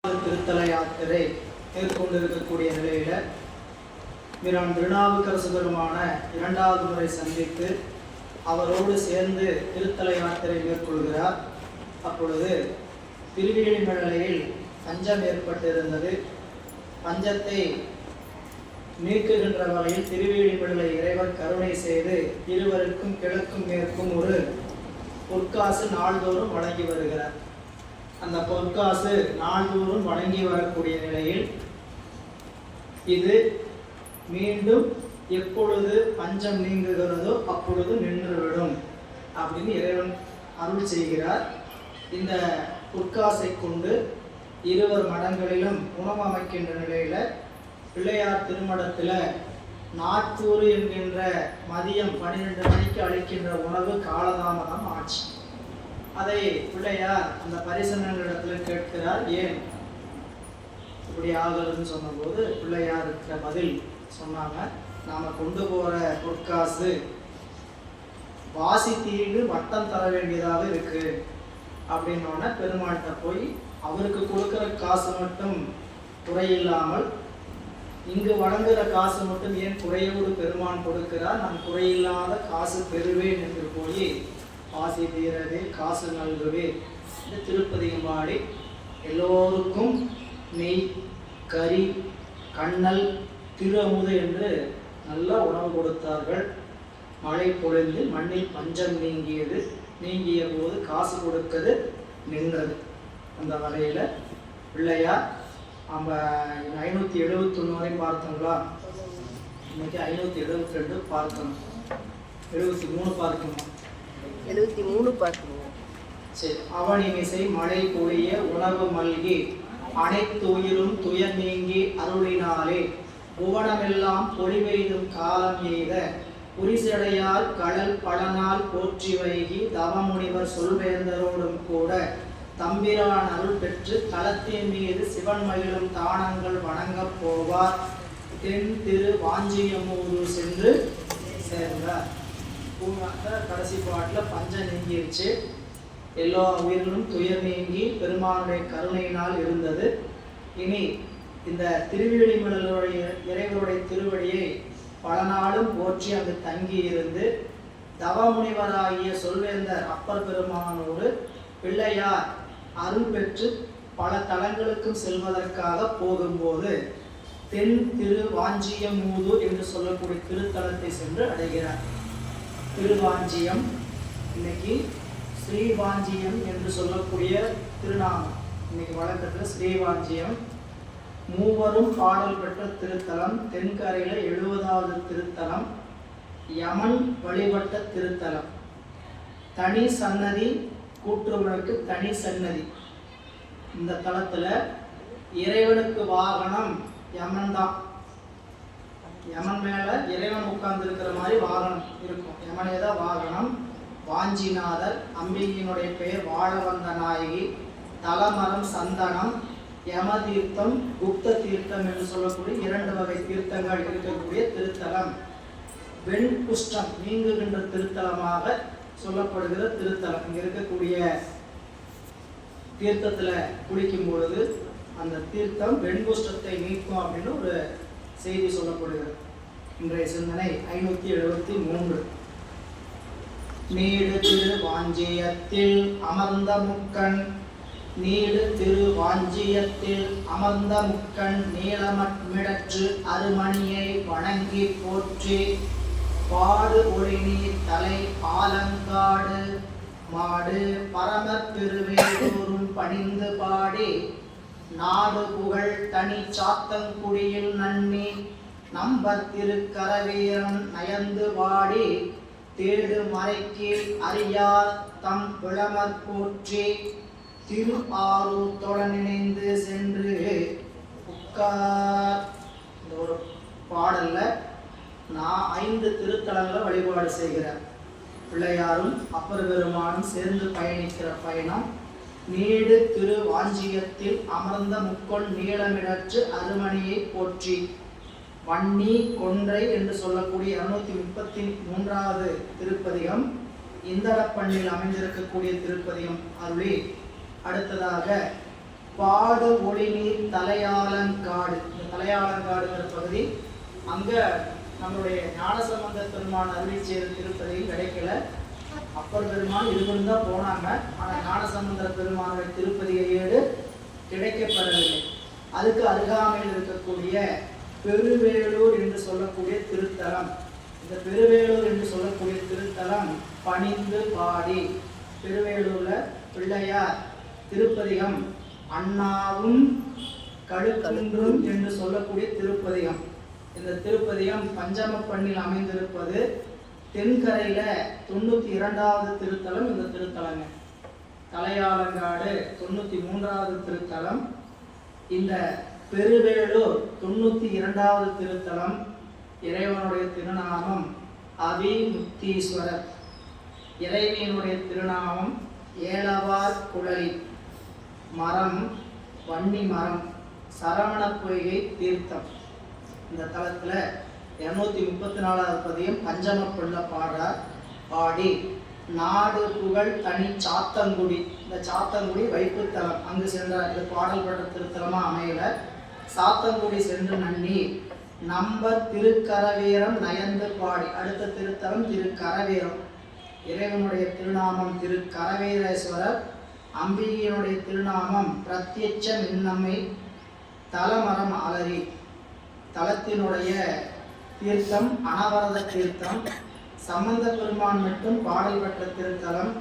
திருத்தல யாத்திரை மேற்கொண்டிருக்கக்கூடிய நிலையில பிரான் திருநாவுக்கரசு பெருமான இரண்டாவது முறை சந்தித்து அவரோடு சேர்ந்து திருத்தல யாத்திரை மேற்கொள்கிறார். அப்பொழுது திருவேலிமலையில் பஞ்சம் ஏற்பட்டிருந்தது. பஞ்சத்தை நீக்குகின்ற வகையில் திருவேலிமலை இறைவர் கருணை செய்து இருவருக்கும் கிழக்கும் மேற்கும் ஒரு பொற்காசு நாள்தோறும் வழங்கி வருகிறார். அந்த பொற்காசு நாள்தோறும் வழங்கி வரக்கூடிய நிலையில் இது மீண்டும் எப்பொழுது பஞ்சம் நீங்குகிறதோ அப்பொழுது நின்றுவிடும் அப்படின்னு இறைவன் அருள் செய்கிறார். இந்த பொற்காசை கொண்டு இருவர் மடங்களிலும் உணவு அமைக்கின்ற நிலையில பிள்ளையார் திருமடத்தில் நாட்கூறு என்கின்ற மதியம் 12 மணிக்கு அளிக்கின்ற உணவு காலதாமதம் ஆச்சு. அதை பிள்ளையார் அந்த பரிசனங்களிடத்தில் கேட்கிறார், ஏன் இப்படி ஆகுதுன்னு சொன்னபோது பிள்ளையார் இருக்கிற பதில் சொன்னாங்க, நாம கொண்டு போற பொற்காசு வாசி தீங்கு வட்டம் தர வேண்டியதாக இருக்கு அப்படின்னோடனே பெருமாள்கிட்ட போய் அவருக்கு கொடுக்குற காசு மட்டும் குறையில்லாமல் இங்கு வழங்குகிற காசு மட்டும் ஏன் குறையோடு பெருமான் கொடுக்கிறார், நான் குறையில்லாத காசு பெறுவேன் என்று போய் வாசி தீரவே காசு நல்குவே இந்த திருப்பதிகம் பாடி எல்லோருக்கும் நெய் கறி கண்ணல் திரு அமுது என்று நல்ல உணவு கொடுத்தார்கள். மழை பொழிந்து மண்ணில் பஞ்சம் நீங்கிய போது காசு கொடுக்கிறது நின்றது. அந்த வகையில் பிள்ளையார் நம்ம 571 வரை பார்த்தோங்களா, இன்னைக்கு 572 பார்க்கணும், 73 பார்க்கணும், 73 பார்க்கணும். சரி. அவனிமிசை மழை பொழிய உணவு மல்கி அனைத்து உயிரும் துயர் நீங்கி அருளினாலே புவனமெல்லாம் பொழிவெய்தும் காலம் எய்த புரிசடையார் கடல் படனால் போற்றி வைகி தவமுனிவர் சொல்வேந்தரோடும் கூட தம்பிரான் அருள் பெற்று தலத்தின் மீது சிவன் மகிழும் தானங்கள் வணங்கப் போவார். தென் திரு வாஞ்சியமூரு சென்று சேர்ந்தார். கடைசி பாட்டில் பஞ்சம் நீங்கிருச்சு, எல்லா உயிர்களும் துயர் நீங்கி பெருமானுடைய கருணையினால் இருந்தது. இனி இந்த திருவேலிமலையுடைய இறைவருடைய திருவடியை பல நாளும் போற்றி அங்கு தங்கி இருந்து தவமுனிவராகிய சொல்வேந்தர் அப்பர் பெருமானோடு பிள்ளையார் அருள் பெற்று பல தலங்களுக்கும் செல்வதற்காக போகும்போது தென் திரு வாஞ்சியமூது என்று சொல்லக்கூடிய திருத்தலத்தை சென்று அடைகிறார். திருவாஞ்சியம் இன்னைக்கு ஸ்ரீவாஞ்சியம் என்று சொல்லக்கூடிய திருநாமம். இன்னைக்கு வழக்கத்தில் ஸ்ரீவாஞ்சியம் மூவரும் பாடல் பெற்ற திருத்தலம். தென்கரையில் 70வது திருத்தலம், யமன் வழிபட்ட திருத்தலம். தனி சன்னதி, கூற்றுவனுக்கு தனி சன்னதி. இந்த தலத்துல இறைவனுக்கு வாகனம் யமன் தான். யமன் மேல இறைவன் உட்கார்ந்து இருக்கிற மாதிரி வாகனம் இருக்கும், யமனே தான் வாகனம். வாஞ்சிநாதர், அம்பிகையினுடைய பெயர் வாழ வந்த நாயகி. தலமரம் சந்தனம், யம தீர்த்தம் குப்த தீர்த்தம் என்று சொல்லக்கூடிய 2 வகை தீர்த்தங்கள் இருக்கக்கூடிய திருத்தலம். வெண் குஷ்டம் நீங்குகின்ற திருத்தலமாக சொல்லப்படுகிற திருத்தலம். இங்க இருக்கக்கூடிய தீர்த்தத்துல குளிக்கும் பொழுது அந்த தீர்த்தம் வெண்குஷ்டத்தை நீக்கும் அப்படின்னு ஒரு செய்தி சொல்லப்படுகிறது. இன்றைய சிந்தனை 573. நீடு திரு வாஞ்சியத்தில் அமர்ந்த முக்கண், நீடு திரு வாஞ்சியத்தில் அமர்ந்த முக்கண் நீளமிடற்று அருமணியை வணங்கி போற்றி பாடு ஒளிநீ தலை ஆலங்காடு மாடு பரமற் பெருவேதோறும் பணிந்து பாடி நாடு புகழ் தனி சாத்தங்குடியில் நன்னி நம்பர் திருக்கரவீரன் நயந்து பாடி தேடு மறைக்கு அறியார் தம் விளமற் போற்றி திரு ஆரூத்துடன் இணைந்து சென்று உட்கார். இந்த ஒரு பாடல்ல நான் 5 திருத்தலங்களை வழிபாடு செய்கிறேன். பிள்ளையாரும் அப்பர் பெருமானும் சேர்ந்து பயணிக்கிற பயணம். நீடு திரு வாஞ்சியத்தில் அமர்ந்த முக்கொள் நீளமிடற்று அருமணியை போற்றி. வன்னி கொன்றை என்று சொல்லக்கூடிய 233வது திருப்பதிகம் இந்தளப்பண்ணில் அமைந்திருக்கக்கூடிய திருப்பதிகம் அருளி அடுத்ததாக பாடு ஒளிநீர் தலையாளங்காடு. இந்த தலையாளங்காடுங்கிற பகுதி அங்க நம்மளுடைய ஞானசம்பந்த பெருமான் அருள் செய்த திருப்பதியும் கிடைக்கல. அப்பர் பெருமான் இருவரும் தான் போனாங்க. ஆனா ஞானசம்பந்த பெருமானுடைய திருப்பதியை ஏடு கிடைக்கப்படவில்லை. அதுக்கு அருகாமையில் இருக்கக்கூடிய பெருவேளூர் என்று சொல்லக்கூடிய திருத்தலம். இந்த பெருவேளூர் என்று சொல்லக்கூடிய திருத்தலம் பணிந்து பாடி. பெருவேளூர்ல பிள்ளையார் திருப்பதிகம் அண்ணாவும் கழுக்குன்றும் என்று சொல்லக்கூடிய திருப்பதிகம். இந்த திருப்பதிகம் பஞ்சம பண்ணில் அமைந்திருப்பது. தென்கரையில 92வது திருத்தலம் இந்த திருத்தலங்க. தலையாளங்காடு 93வது திருத்தலம். இந்த பெருவேளூர் 92வது திருத்தலம். இறைவனுடைய திருநாமம் அபிமுக்தீஸ்வரர். இறைவனுடைய திருநாமம் ஏலவார் குழலி. மரம் வன்னி மரம். சரவண பொய்கை தீர்த்தம். இந்த தலத்துல 234வது பதியம் பஞ்சம புள்ள பாடுறார். பாடி நாடு புகழ் தனி சாத்தங்குடி. இந்த சாத்தங்குடி வைப்புத்தலம். அங்கு சென்றார். இது பாடல் பட்ட திருத்தலமா அமையல. சாத்தங்குடி சென்று நன்னி நம்பர் திருக்கரவீரம் நயந்து பாடி. அடுத்த திருத்தலம் திருக்கரவீரம். இறைவனுடைய திருநாமம் திருக்கரவீரேஸ்வரர். அம்பிகையினுடைய திருநாமம் பிரத்யட்ச மின்னம்மை. தலமரம் அலரி. தலத்தினுடைய தீர்த்தம் அனவரத தீர்த்தம். சம்பந்த பெருமான் மட்டும் பாடல் பெற்ற திருத்தலம்.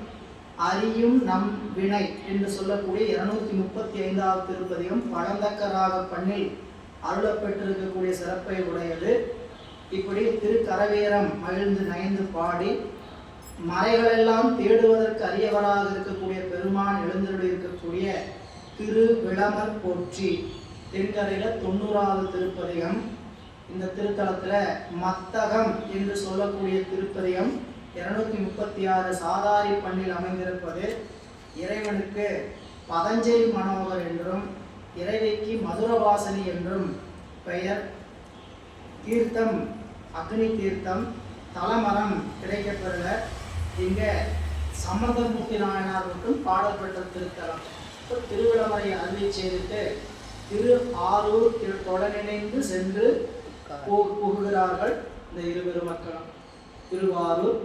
அறியும் நம் வினை என்று சொல்லக்கூடிய 235வது திருப்பதிகம் பழந்தக்கராக பண்ணில் அருளப்பெற்றிருக்கக்கூடிய சிறப்பை உடையது. இப்படி திருக்கரவீரம் மகிழ்ந்து நயந்து பாடி மறைகளெல்லாம் தேடுவதற்கு அரியவராக இருக்கக்கூடிய பெருமான் எழுந்தருளி இருக்கக்கூடிய திரு விளமர் போற்றி. தென்கரையில 90வது திருப்பதிகம். இந்த திருத்தலத்துல மத்தகம் என்று சொல்லக்கூடிய திருப்பதிகம் 236 சாதாரி பண்ணில் அமைந்திருப்பது. இறைவனுக்கு பதஞ்சலி மனோகர் என்றும் இறைவிக்கு மதுரவாசனி என்றும் பெயர். தீர்த்தம் அக்னி தீர்த்தம். தலமரம் கிடைக்கப்பெறல. இங்க சம்பந்தமூர்த்தி நாயனார் மட்டும் பாடல் பெற்ற திருத்தலம். திருவிழமரை அருளி செய்துட்டு திரு ஆரூர் தொடரிணைந்து சென்று புகுகிறார்கள் இந்த இருவரும் மக்களும். திருவாரூர்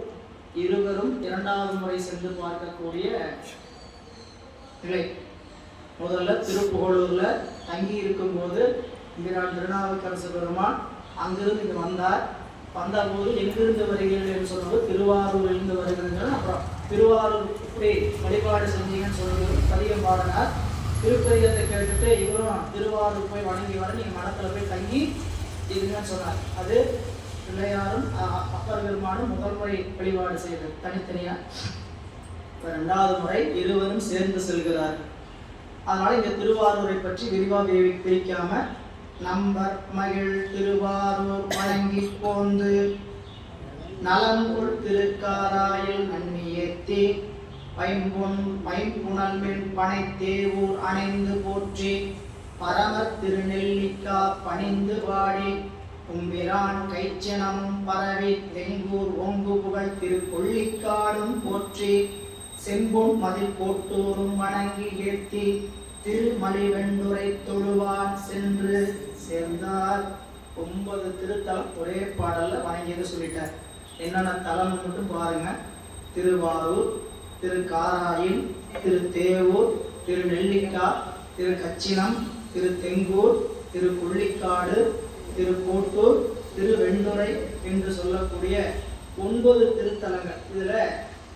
இருவரும் 2வது முறை சென்று பார்க்கக்கூடிய நிலை. முதல்ல திருப்புகழூர்ல தங்கி இருக்கும் போது இங்கிறான் திருநாவுக்கரசு பெருமான் அங்கிருந்து இங்க வந்தார். வந்தபோது எங்கிருந்து வருகிறீர்கள் என்று சொல்லும்போது திருவாரூரிலிருந்து வருகிறது. அப்புறம் திருவாரூர் இப்படி வழிபாடு செஞ்சீங்கன்னு சொல்லுவது பதிகம் பாடினார். திருப்பதிகத்தை கேட்டுட்டு இவரும் திருவாரூர் போய் வணங்கி வர நீங்க மனத்துல போய் தங்கி இதுங்கன்னு சொன்னார். அது பிள்ளையாரும் அப்பர் பெருமானும் முதல் முறை வழிபாடு செய்தது தனித்தனியா. இப்போ 2வது முறை இருவரும் சேர்ந்து செல்கிறார். அதனால இந்த திருவாரூரை பற்றி விரிவாக பிரிக்காம நம்பர் மகிழ் திருவாரூர் வழங்கி போந்து நலங்குள் திருக்காராயில் நன்னி ஏத்தி பைம்புணல் மென் பனை தேவூர் அணைந்து போற்றி பரமர் திருநெல்லிக்கா பணிந்து பாடி கும்பிரான் கைச்சனமும் பரவி தெங்கூர் ஓங்கு புகழ் திரு கொள்ளிக்காடும் போற்றி செம்பொன் மதில் போட்டோரும் வணங்கி ஏத்தி திருமலிவெண்டுரை தொழுவான் சென்று சேர்ந்தார். 9 திருத்தலம் ஒரே பாடல்ல வணங்கியது சொல்லிட்டார். என்னென்ன தலம் மட்டும் பாருங்க. திருவாரூர், திரு காராயில், திரு தேவூர், திரு நெல்லிக்கா, திரு கச்சினம், திரு தெங்கூர், திரு கொள்ளிக்காடு, திரு கோட்டூர், திரு வெண்டுரை என்று சொல்லக்கூடிய 9 திருத்தலங்கள். இதுல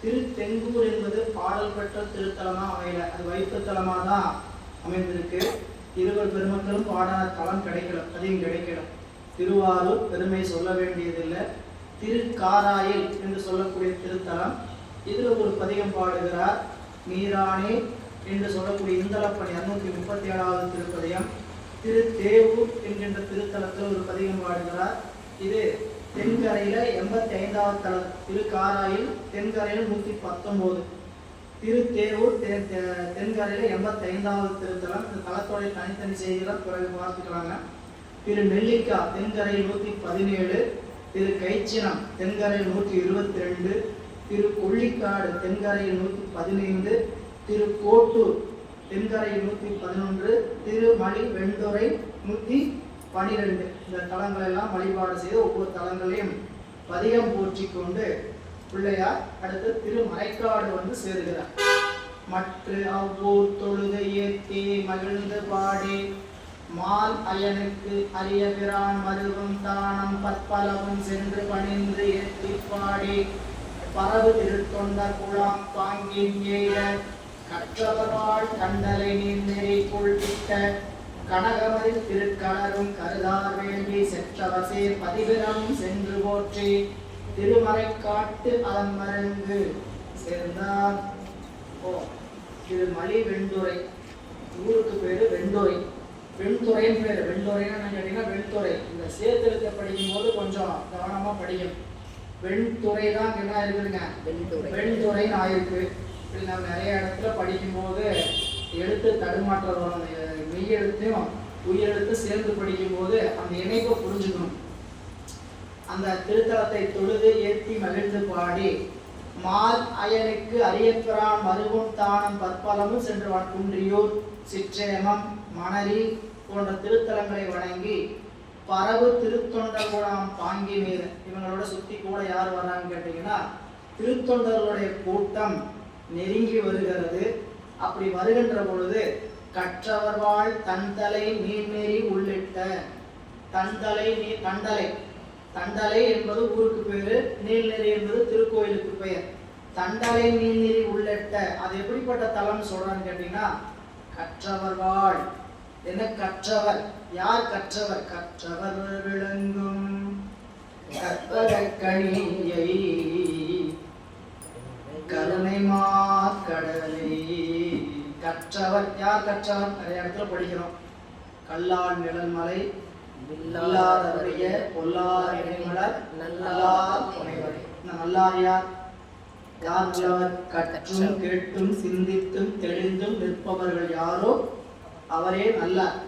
திரு தெங்கூர் என்பது பாடல் பெற்ற திருத்தலமா அமையல. அது வைப்புத்தலமா தான் அமைந்திருக்கு. இருவர் பெருமக்களும் பாடான தலம் கிடைக்கல, அதையும் கிடைக்கல. திருவாரூர் பெருமை சொல்ல வேண்டியதில்லை. திருக்காராயில் என்று சொல்லக்கூடிய திருத்தலம். இதுல ஒரு பதிகம் பாடுகிறார். மீரானே என்று சொல்லக்கூடிய இந்தளப்பணி 237வது திருப்பதிகம். திரு தேவூர் என்கின்ற திருத்தலத்தில் ஒரு பதிகம் பாடுகிறார். இது தென்கரையில 85வது தலம். திருக்காராயில் தென்கரையில 119. திரு தேவூர் தென்கரையில 85வது திருத்தலம். இந்த தலத்தோடைய தனித்தனி செய்திகளை பிறகு பார்த்துக்கலாங்க. திரு நெல்லிக்கா தென்கரையில் 117. திரு கைச்சினம் தென்கரையில் 122. திரு கொள்ளிக்காடு தென்கரையில் 115. திரு கோட்டூர் தென்கரை 111, திருமலி வெண்டுரை 112. இந்த தலங்கள் எல்லாம் வழிபாடு செய்து ஒவ்வொரு தலங்களையும் பதிகம் போற்றி கொண்டு பிள்ளையார் அடுத்து திருமறைக்காடு வந்து சேருகிறார். மற்ற அவ்வூர் தொழுது ஏத்தி மகிழ்ந்து பாடி மால் அயனுக்கு அரிய பிரான் மருவும் தானம் பற்பலவும் சென்று பணிந்து ஏற்றி பாடி பரவு திருத்தொண்டர் குழாம் பாங்கின் ஏழ கற்றவரால் கண்டலை நீர்நெறி கொள்விட்ட கனகமதி திருக்கலரும் கருதார் வேண்டி செற்றவசே பதிவிரம் சென்று போற்றி திருமறைக்காட்டு அதன் மருங்கு சேர்ந்தார். திருமலி வெண்டுரை, ஊருக்கு பேரு வெண்டுரை. வெண்துறைன்னு பேரு. வெண்டுரைன்னு கேட்டீங்கன்னா வெண்துறை. இந்த சேர்த்தெழுத்த படிக்கும் போது கொஞ்சம் கவனமா படிக்கணும். வெண்துறை தான் என்ன இருக்குதுங்க, வெண்துறைன்னு ஆயிருக்கு. இப்படி நம்ம நிறைய இடத்துல படிக்கும் போது எழுத்து தடுமாற்றம் வரும். மெய் எழுத்தையும் உயிரெழுத்து சேர்ந்து படிக்கும் போது அந்த இணைப்பை புரிஞ்சுக்கணும். அந்த திருத்தலத்தை தொழுது ஏற்றி மகிழ்ந்து பாடி மால் அயனுக்கு அரியப்பிரான் மருவும் தானம் பற்பலமும் சென்றுவான் குன்றியூர் சிற்றேமம் மணரி போன்ற திருத்தலங்களை வணங்கி பரவு திருத்தொண்டர்குழாம் பாங்கி மீது இவங்களோட சுத்தி கூட யார் வர்றாங்கன்னு கேட்டீங்கன்னா திருத்தொண்டர்களுடைய கூட்டம் நெருங்கி வருகிறது. அப்படி வருகின்ற பொழுது கற்றவர்வாள் தன்தலை நீர்நெறி உள்ளிட்ட தன்தலை நீர் தண்டலை தண்டலை என்பது ஊருக்கு பேரு, நீர்நெறி என்பது திருக்கோயிலுக்கு பெயர். தண்டலை நீர்நெறி உள்ளிட்ட அது எப்படிப்பட்ட தலம் சொல்றான்னு கேட்டீங்கன்னா கற்றவர் வாழ். என்ன கற்றவர்? யார் கற்றவர்? கற்றவர் விளங்கும் கற்பகக்கணியை கருணை மாக்கடலை. கற்றவர் யார்? கற்றவர் நிறைய இடத்துல படிக்கிறோம். கல்லால் நிழல் மலை நல்லாருடைய பொல்லார் இடைமலர் நல்லார் துணைவர். நல்லார் யார்? யார் உள்ளவர்? கற்றும் கேட்டும் சிந்தித்தும் தெளிந்தும் நிற்பவர்கள் யாரோ அவரே நல்லார்.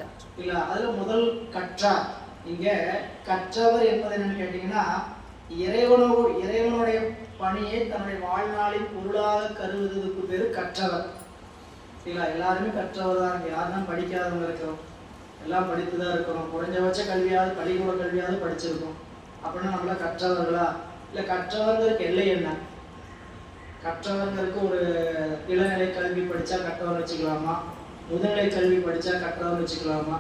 இல்ல அதுல முதல் கற்றார். இங்க கற்றவர் என்பது என்னன்னு கேட்டீங்கன்னா இறைவனுடைய பணியை தன்னுடைய வாழ்நாளின் பொருளாக கருதுவதற்கு பேரு கற்றவர். இல்ல எல்லாருமே கற்றவர் தான். யாருதான் படிக்காதவங்க இருக்கிறோம்? எல்லாம் படித்துதான் இருக்கிறோம். குறைஞ்சபட்ச கல்வியாவது பள்ளிக்கூட கல்வியாவது படிச்சிருக்கோம். அப்படின்னா நம்மள கற்றவர்களா? இல்ல கற்றவர்களுக்கு எல்லை என்ன? கற்றவர்களுக்கு ஒரு இளநிலை கல்வி படிச்சா கற்றவர் வச்சுக்கலாமா? முதுநிலை கல்வி படிச்சா கற்றவர் வச்சுக்கலாமா?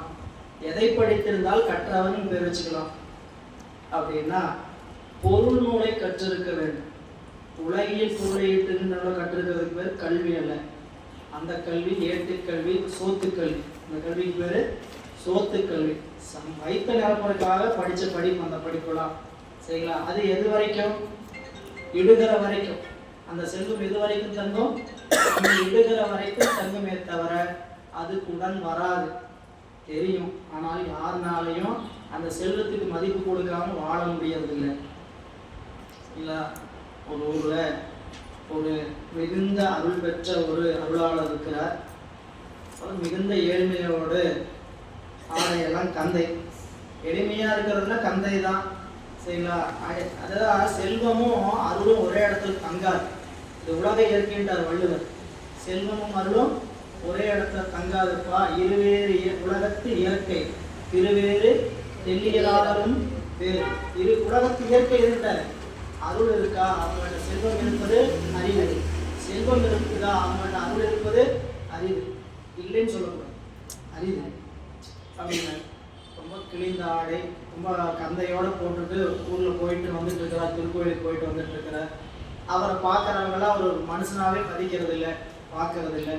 எதை படித்திருந்தால் கற்றவர்னு பேர் வச்சுக்கலாம்? அப்படின்னா பொருள் நூலை கற்றிருக்க வேண்டும். உலகில் பொருளையிட்டு கற்றிருக்கிறதுக்கு பேர் கல்வி அல்ல. அந்த கல்வி ஏட்டுக்கல்வி, சோத்துக்கல்வி. அந்த கல்விக்கு பேரு சோத்துக்கல்வி. வைத்த நிரப்புறதுக்காக படிச்ச படிப்பு அந்த படிப்புலாம் சரிங்களா? அது எது வரைக்கும்? இடுகிற வரைக்கும். அந்த செல்வம் எது வரைக்கும் தங்கும்? இடுகிற வரைக்கும் தங்குமே தவிர அதுக்குடன் வராது. தெரியும், ஆனால் யாருனாலையும் அந்த செல்வத்துக்கு மதிப்பு கொடுக்காம வாழ முடியறதில்லை. இல்ல ஒரு ஊர்ல ஒரு மிகுந்த அருள் பெற்ற ஒரு அருளாளர் இருக்கிறார். மிகுந்த ஏழ்மையோடு ஆடையெல்லாம் கந்தை. எளிமையா இருக்கிறதுல கந்தை தான் சரிங்களா? அதாவது செல்வமும் அருளும் ஒரே இடத்துல தங்காது. இது உலக இயற்கைன்றார் வள்ளுவர். செல்வமும் அருளும் ஒரே இடத்துல தங்காதுப்பா. இருவேறு உலகத்து இயற்கை திருவேறு தெல்லியலாளரும் வேறு. உலகத்து இயற்கை இருந்தார். அருள் இருக்கா? அவங்கள்ட்ட செல்வம் இருப்பது அறிவு. செல்வம் இருக்குதா? அவங்கள்ட்ட அருள் இருப்பது அறிவு. இல்லைன்னு சொல்லக்கூடாது, அறிவு அப்படின்னா. ரொம்ப கிழிந்த ஆடை, ரொம்ப கந்தையோட போட்டுட்டு ஊர்ல போயிட்டு வந்துட்டு இருக்கிறார், திருக்கோயிலுக்கு போயிட்டு வந்துட்டு இருக்கிறார். அவரை பார்க்கறவங்களாம் அவர் மனுஷனாவே மதிக்கிறது இல்லை, பார்க்கறது இல்லை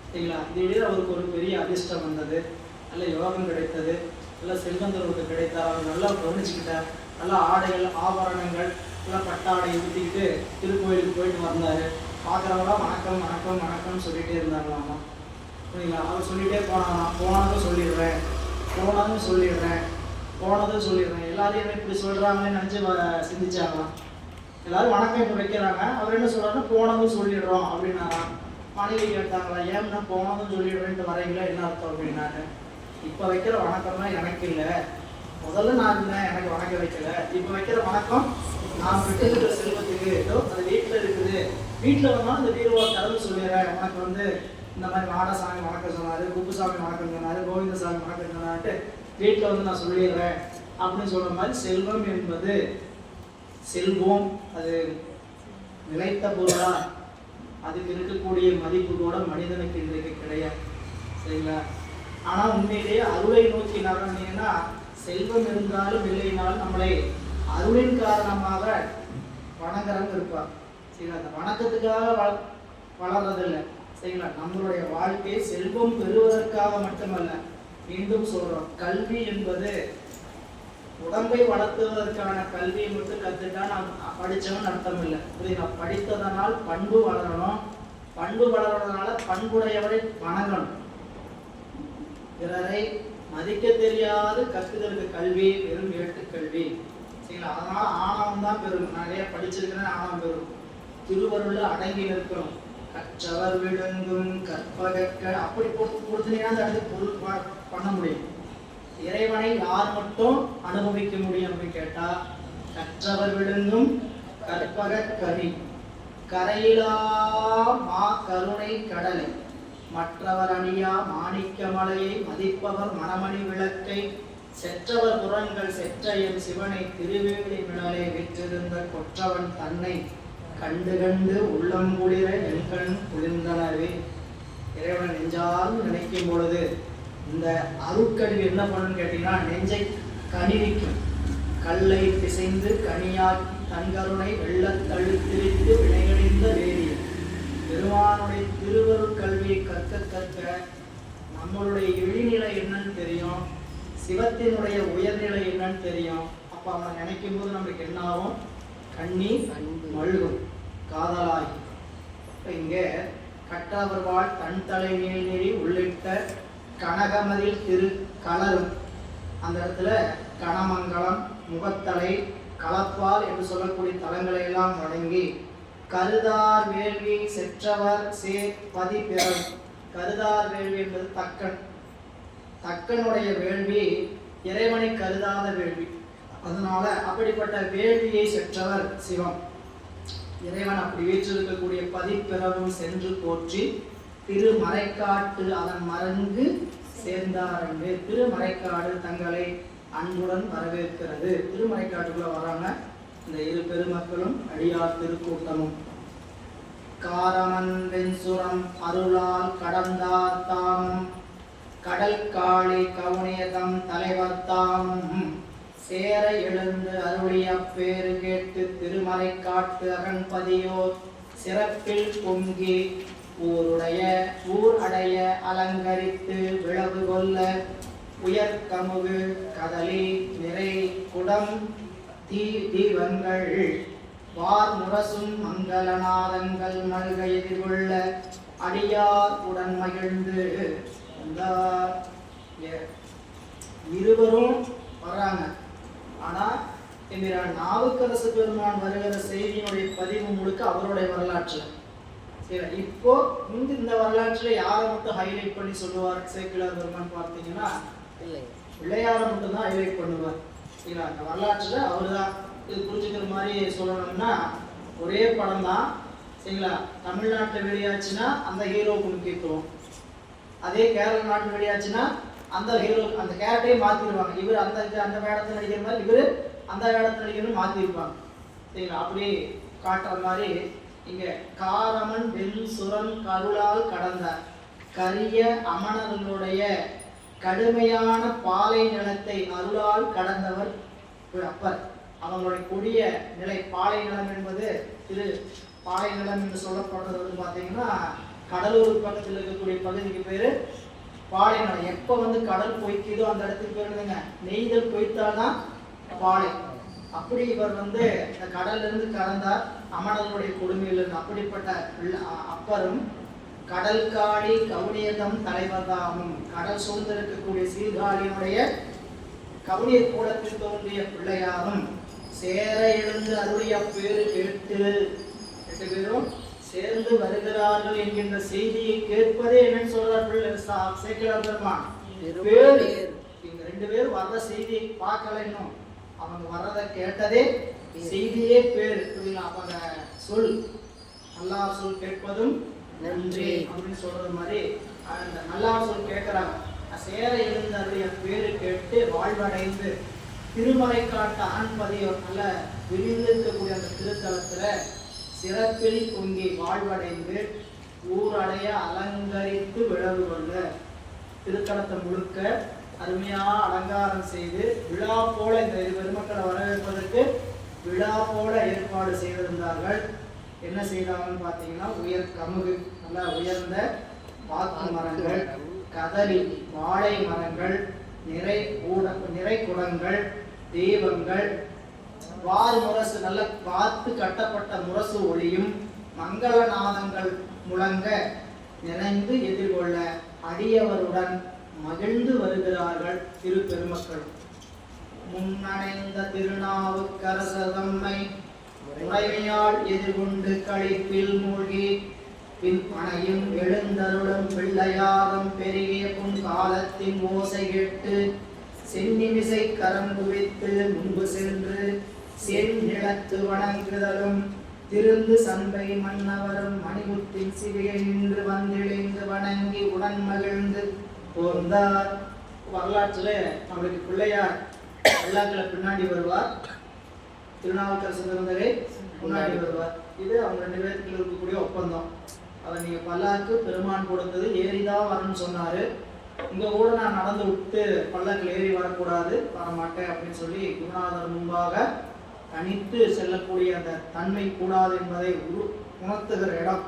சரிங்களா? திடீர்னு அவருக்கு ஒரு பெரிய அதிர்ஷ்டம் வந்தது, நல்ல யோகம் கிடைத்தது, நல்ல செல்வந்தர்களுக்கு கிடைத்தார். அவர் நல்லா கவனிச்சுக்கிட்டார். நல்லா ஆடைகள் ஆபரணங்கள் எல்லாம் பட்டாடை ஊற்றிக்கிட்டு திருக்கோயிலுக்கு போயிட்டு வந்தார். பார்க்குறவங்களாம் வணக்கம் வணக்கம் வணக்கம்னு சொல்லிகிட்டே இருந்தாங்களாமா சரிங்களா? அவர் சொல்லிகிட்டே போனாங்களாம். போனதும் சொல்லிடுறேன், போனதும் சொல்லிடுறேன், போனதும் சொல்லிடுறேன். எல்லாரையும் இப்படி சொல்கிறாங்கன்னு நினச்சி சிந்திச்சாங்களாம். எல்லாரும் வணக்கம் இப்போ வைக்கிறாங்க. அவர் என்ன சொல்கிறாருன்னா போனதும் சொல்லிடுறோம் அப்படின்னாராம். மனைவி கேட்டாங்களா, ஏன்னா போனதும் சொல்லிடுறேன்ட்டு வரைங்களா, என்ன அர்த்தம் அப்படின்னாரு. இப்போ வைக்கிற வணக்கம்லாம் எனக்கு இல்லை, முதல்ல நான் இருந்தேன், எனக்கு வணக்கம் வைக்கல. இப்போ வைக்கிற வணக்கம் நான் விட்டு செல்வத்துக்கு. அது வீட்டில் இருக்குது, வீட்டில் வந்தாலும் இந்த வீரவா திறந்து சொல்லிடுறேன், உனக்கு இந்த மாதிரி மாடசாமி வணக்கம் சொன்னாரு, குப்புசாமி வணக்கம் சொன்னாரு, கோவிந்தசாமி வணக்கம் சொன்னார்ட்டு வீட்டில் வந்து நான் சொல்லிடுறேன் அப்படின்னு சொல்ற மாதிரி செல்வம் என்பது செல்வம் அது நிலைத்த பொருளா, அதுக்கு இருக்கக்கூடிய மதிப்பு கூட மனிதனுக்கு இன்றைக்கு கிடையாது. சரிங்களா? ஆனால் உண்மையிலேயே அருளை நோக்கி நகர்ந்தீங்கன்னா செல்வம் இருந்தாலும் இல்லைனாலும் நம்மளை அருளின் காரணமாக வணங்குறவங்க இருப்பார். சரிங்களா? அந்த வணக்கத்துக்காக வளர்றதில்லை. சரிங்களா? நம்மளுடைய வாழ்க்கையை செல்வம் பெறுவதற்காக மட்டுமல்ல. மீண்டும் சொல்றோம், கல்வி என்பது உடம்பை வளர்த்துவதற்கான கல்வியை மட்டும் கற்றுட்டா நான் படித்தவன் அர்த்தம் இல்லை. புரியுதா? படித்ததனால் பண்பு வளரணும், பண்பு வளர்றதுனால பண்புடையவரை வணங்கணும். பிறரை மதிக்க தெரியாது கற்குதலுக்கு கல்வி வெறும் ஏட்டுக்கல்வி. சரிங்களா? அதனால ஆணவம் தான் பெறும். நிறைய படிச்சிருக்கிறேன் ஆணவம் பெறும். திருவருள் அடங்கி நிற்கணும். கற்றவர் விழுந்தும் கற்பக அப்படி கொடுத்தீங்கன்னா அந்த இடத்துக்கு பொருள் பண்ண முடியும். இறைவனை யார் மட்டும் அனுபவிக்க முடியும் அப்படின்னு கேட்டா, கற்றவர் விழுந்தும் கற்பக கனி கரையிலா மா கருணை கடலை மற்றவர் அணியா மாணிக்க மலையை மதிப்பவர் மணமணி விளக்கை செற்றவர் புறங்கள் செற்றையும் சிவனை திருவேலி மிளலை விற்றிருந்த கொற்றவன் தன்னை கண்டு கண்டு உள்ளம் குளிர எண்கண் குளிர்ந்தனவே. இறைவன் நெஞ்சார்ந்து நினைக்கும் பொழுது இந்த அருட்கல்வி என்ன பண்ணுன்னு கேட்டீங்கன்னா, நெஞ்சை கனிவிக்கும். கல்லை பிசைந்து கனியாக்கி தன்கருணை வெள்ளத்தழுத்திரித்து வினையடைந்த வேதியர் பெருமானுடைய திருவருட் கல்வியை கற்க கற்க நம்மளுடைய இழிநிலை என்னன்னு தெரியும், சிவத்தினுடைய உயர்நிலை என்னன்னு தெரியும். அப்போ அவனை நினைக்கும் போது நம்மளுக்கு என்ன ஆகும்? கண்ணீர் மல்கும் காதலாகி. இங்கே கற்றவர் வாழ் தன் தலை நீழ்நெறி உள்ளிட்ட கனகமதில் திரு கலரும் அந்த இடத்துல கணமங்கலம் முகத்தலை களப்பால் என்று சொல்லக்கூடிய தலங்களை எல்லாம் வழங்கி கருதார் வேள்வி செற்றவர் சேப்பதி பிறர். கருதார் வேள்வி என்பது தக்கன். தக்கனுடைய வேள்வி இறைவனை கருதாத வேள்வி. அதனால அப்படிப்பட்ட வேள்வியை செற்றவர் சிவம். இறைவன் அப்படி வீற்றிருக்கக்கூடிய பதிப்பிறவும் சென்று போற்றி திருமறைக்காட்டு அதன் மறங்கு சேர்ந்தார் என்று திருமறைக்காடு தங்களை அன்புடன் வரவேற்கிறது. திருமறைக்காட்டுக்குள்ள வராங்க இந்த இரு பெருமக்களும் அடியார் திருக்கூட்டமும். காரமன் வெண்சுரம் அருளால் கடந்தார் தாமும் கடல் காளி கவுனியதம் தலைவர் தாமும் சேர எழுந்து அருளிய பேரு கேட்டு திருமறைக்காட்டு அகன்பதியோர் சிறப்பில் பொங்கி ஊர் அடைய அலங்கரித்து விளவு கொள்ள உயர்கமுகு கதலி நிறை குடம் தீவங்கள் வார் முரசும் மங்களநாதங்கள் மல்க எதிர்கொள்ள அடியார் உடன் மகிழ்ந்து இருவரும் வர்றாங்க. ஆனா நாவுக்கரசு பெருமான் வருகிற செய்தியினுடைய பதிவு முழுக்க அவருடைய வரலாற்றுல. சரி, இப்போ இந்த வரலாற்றுல யாரை மட்டும் ஹைலைட் பண்ணி சொல்லுவார் சேக்கிழார் பெருமான் பார்த்தீங்கன்னா, பிள்ளையார மட்டும் தான் ஹைலைட் பண்ணுவார். சரிங்களா? அந்த வரலாற்றுல அவரு தான். இது புரிஞ்சுக்கிற மாதிரி சொல்லணும்னா ஒரே படம் தான். சரிங்களா? தமிழ்நாட்டில் வெளியாச்சுன்னா அந்த ஹீரோவுக்கு முக்கியத்துவம், அதே கேரள நாட்டு வெளியாச்சுன்னா அந்த ஹீரோ அந்த கேரக்டரே மாற்றிடுவாங்க. இவர் அந்த வேடத்தில் நடிக்கிற மாதிரி இவர் அந்த வேடத்தில் நடிக்கிறன்னு மாற்றிருப்பாங்க. சரிங்களா? அப்படி காட்டுற மாதிரி இங்கே காரமன் வெண் சுரன் கருளால் கடந்த கரிய அமணர்களுடைய கடுமையான பாலை நிலத்தை அருளால் கடந்தவர் அப்பர். அவங்களுடைய கொடிய நிலை பாலை நிலம் என்பது திரு பாலை நிலம் என்று சொல்லப்படுறது வந்து பார்த்தீங்கன்னா கடலூர் பக்கத்தில் இருக்கக்கூடிய பகுதிக்கு பேர் பாலை நிலம். எப்போ வந்து கடல் பொய்க்குதோ அந்த இடத்துக்கு பேர் என்னங்க, நெய்தல் பொய்த்தால்தான் பாலை. அப்படி இவர் வந்து இந்த கடல்ல இருந்து கலந்தார் அமணர்களுடைய கொடுமையிலிருந்து. அப்படிப்பட்ட அப்பரும் கடல் காளி கவுனியதம் தலைவர்தாமும் கடல் சூழ்ந்திருக்கக்கூடிய சீர்காழியினுடைய கவுனியர் கூடத்தில் தோன்றிய பிள்ளையாரும் சேர எழுந்து அருளிய பேரு கேட்டு 8 பேரும் சேர்ந்து வருகிறார்கள் என்கின்ற செய்தியை கேட்பதே என்னன்னு சொல்றார் சேக்கிழார் பெருமான். பேரு இந்த 2 பேரும் வர்ற செய்தியை பார்க்கல, இன்னும் அவங்க வர்றதை கேட்டதே செய்தியே பேரு. அப்ப சொல் அல்லாஹ் சொல் கேட்பதும் நன்றி அப்படின்னு சொல்றது மாதிரி அந்த நல்லா சொல்லி கேட்கிறாங்க. சேர எழுந்தருடைய பேரு கேட்டு வாழ்வடைந்து திருமறைக்காட்டு ஆண்பதியோர் நல்ல விரிந்திருக்கக்கூடிய அந்த திருத்தலத்துல சிறப்பில் பொங்கி வாழ்வடைந்து ஊரடைய அலங்கரித்து விழவு கொள்ள திருத்தலத்தை முழுக்க அருமையா அலங்காரம் செய்து விழா போல இந்த பெருமக்களை வரவேற்பதற்கு விழா போல ஏற்பாடு செய்திருந்தார்கள். என்ன செய்தாங்கன்னு பார்த்தீங்கன்னா உயர் கமுகு, நல்ல உயர்ந்த பாக்கு மரங்கள், கதலி வாழை மரங்கள், நிறை குடங்கள், தெய்வங்கள், வார் முரசு நல்ல பார்த்து கட்டப்பட்ட முரசு ஒளியும் மங்களநாதங்கள் முழங்க நினைந்து எதிர்கொள்ள அடியவருடன் மகிழ்ந்து வருகிறார்கள் திருப்பெருமக்கள். முன்னணைந்த திருநாவுக்கரசர் தம்மை முறைமையால் எதிர்கொண்டு களிப்பில் மூழ்கி பின் அணையும் எழுந்தருளும் பிள்ளையாரம் பெருகிய புன் காலத்தின் ஓசை கேட்டு சென்னிமிசை கரம் குவித்து முன்பு சென்று செந்நிலத்து வணங்குதலும் திருந்து சண்பை மன்னவரும் மணிமுத்தின் சிவிகை நின்று வந்திழைந்து வணங்கி உடன் மகிழ்ந்து போந்தார். வரலாற்றுல நம்மளுக்கு பிள்ளையார் எல்லாத்துல பின்னாடி வருவார், திருநாவுக்கரசர் இருந்தவே முன்னாடி வருவார். இது அவங்க 2 பேருக்கு இருக்கக்கூடிய ஒப்பந்தம். அதை நீங்க பல்லாக்கு பெருமான் கொடுத்தது ஏறிதான் வரணும்னு சொன்னாரு. இங்க கூட நான் நடந்து விட்டு பல்லக்கில் ஏறி வரக்கூடாது, வரமாட்டேன் அப்படின்னு சொல்லி குருநாதர் முன்பாக தனித்து செல்லக்கூடிய அந்த தன்மை கூடாது என்பதை உணர்த்துகிற இடம்.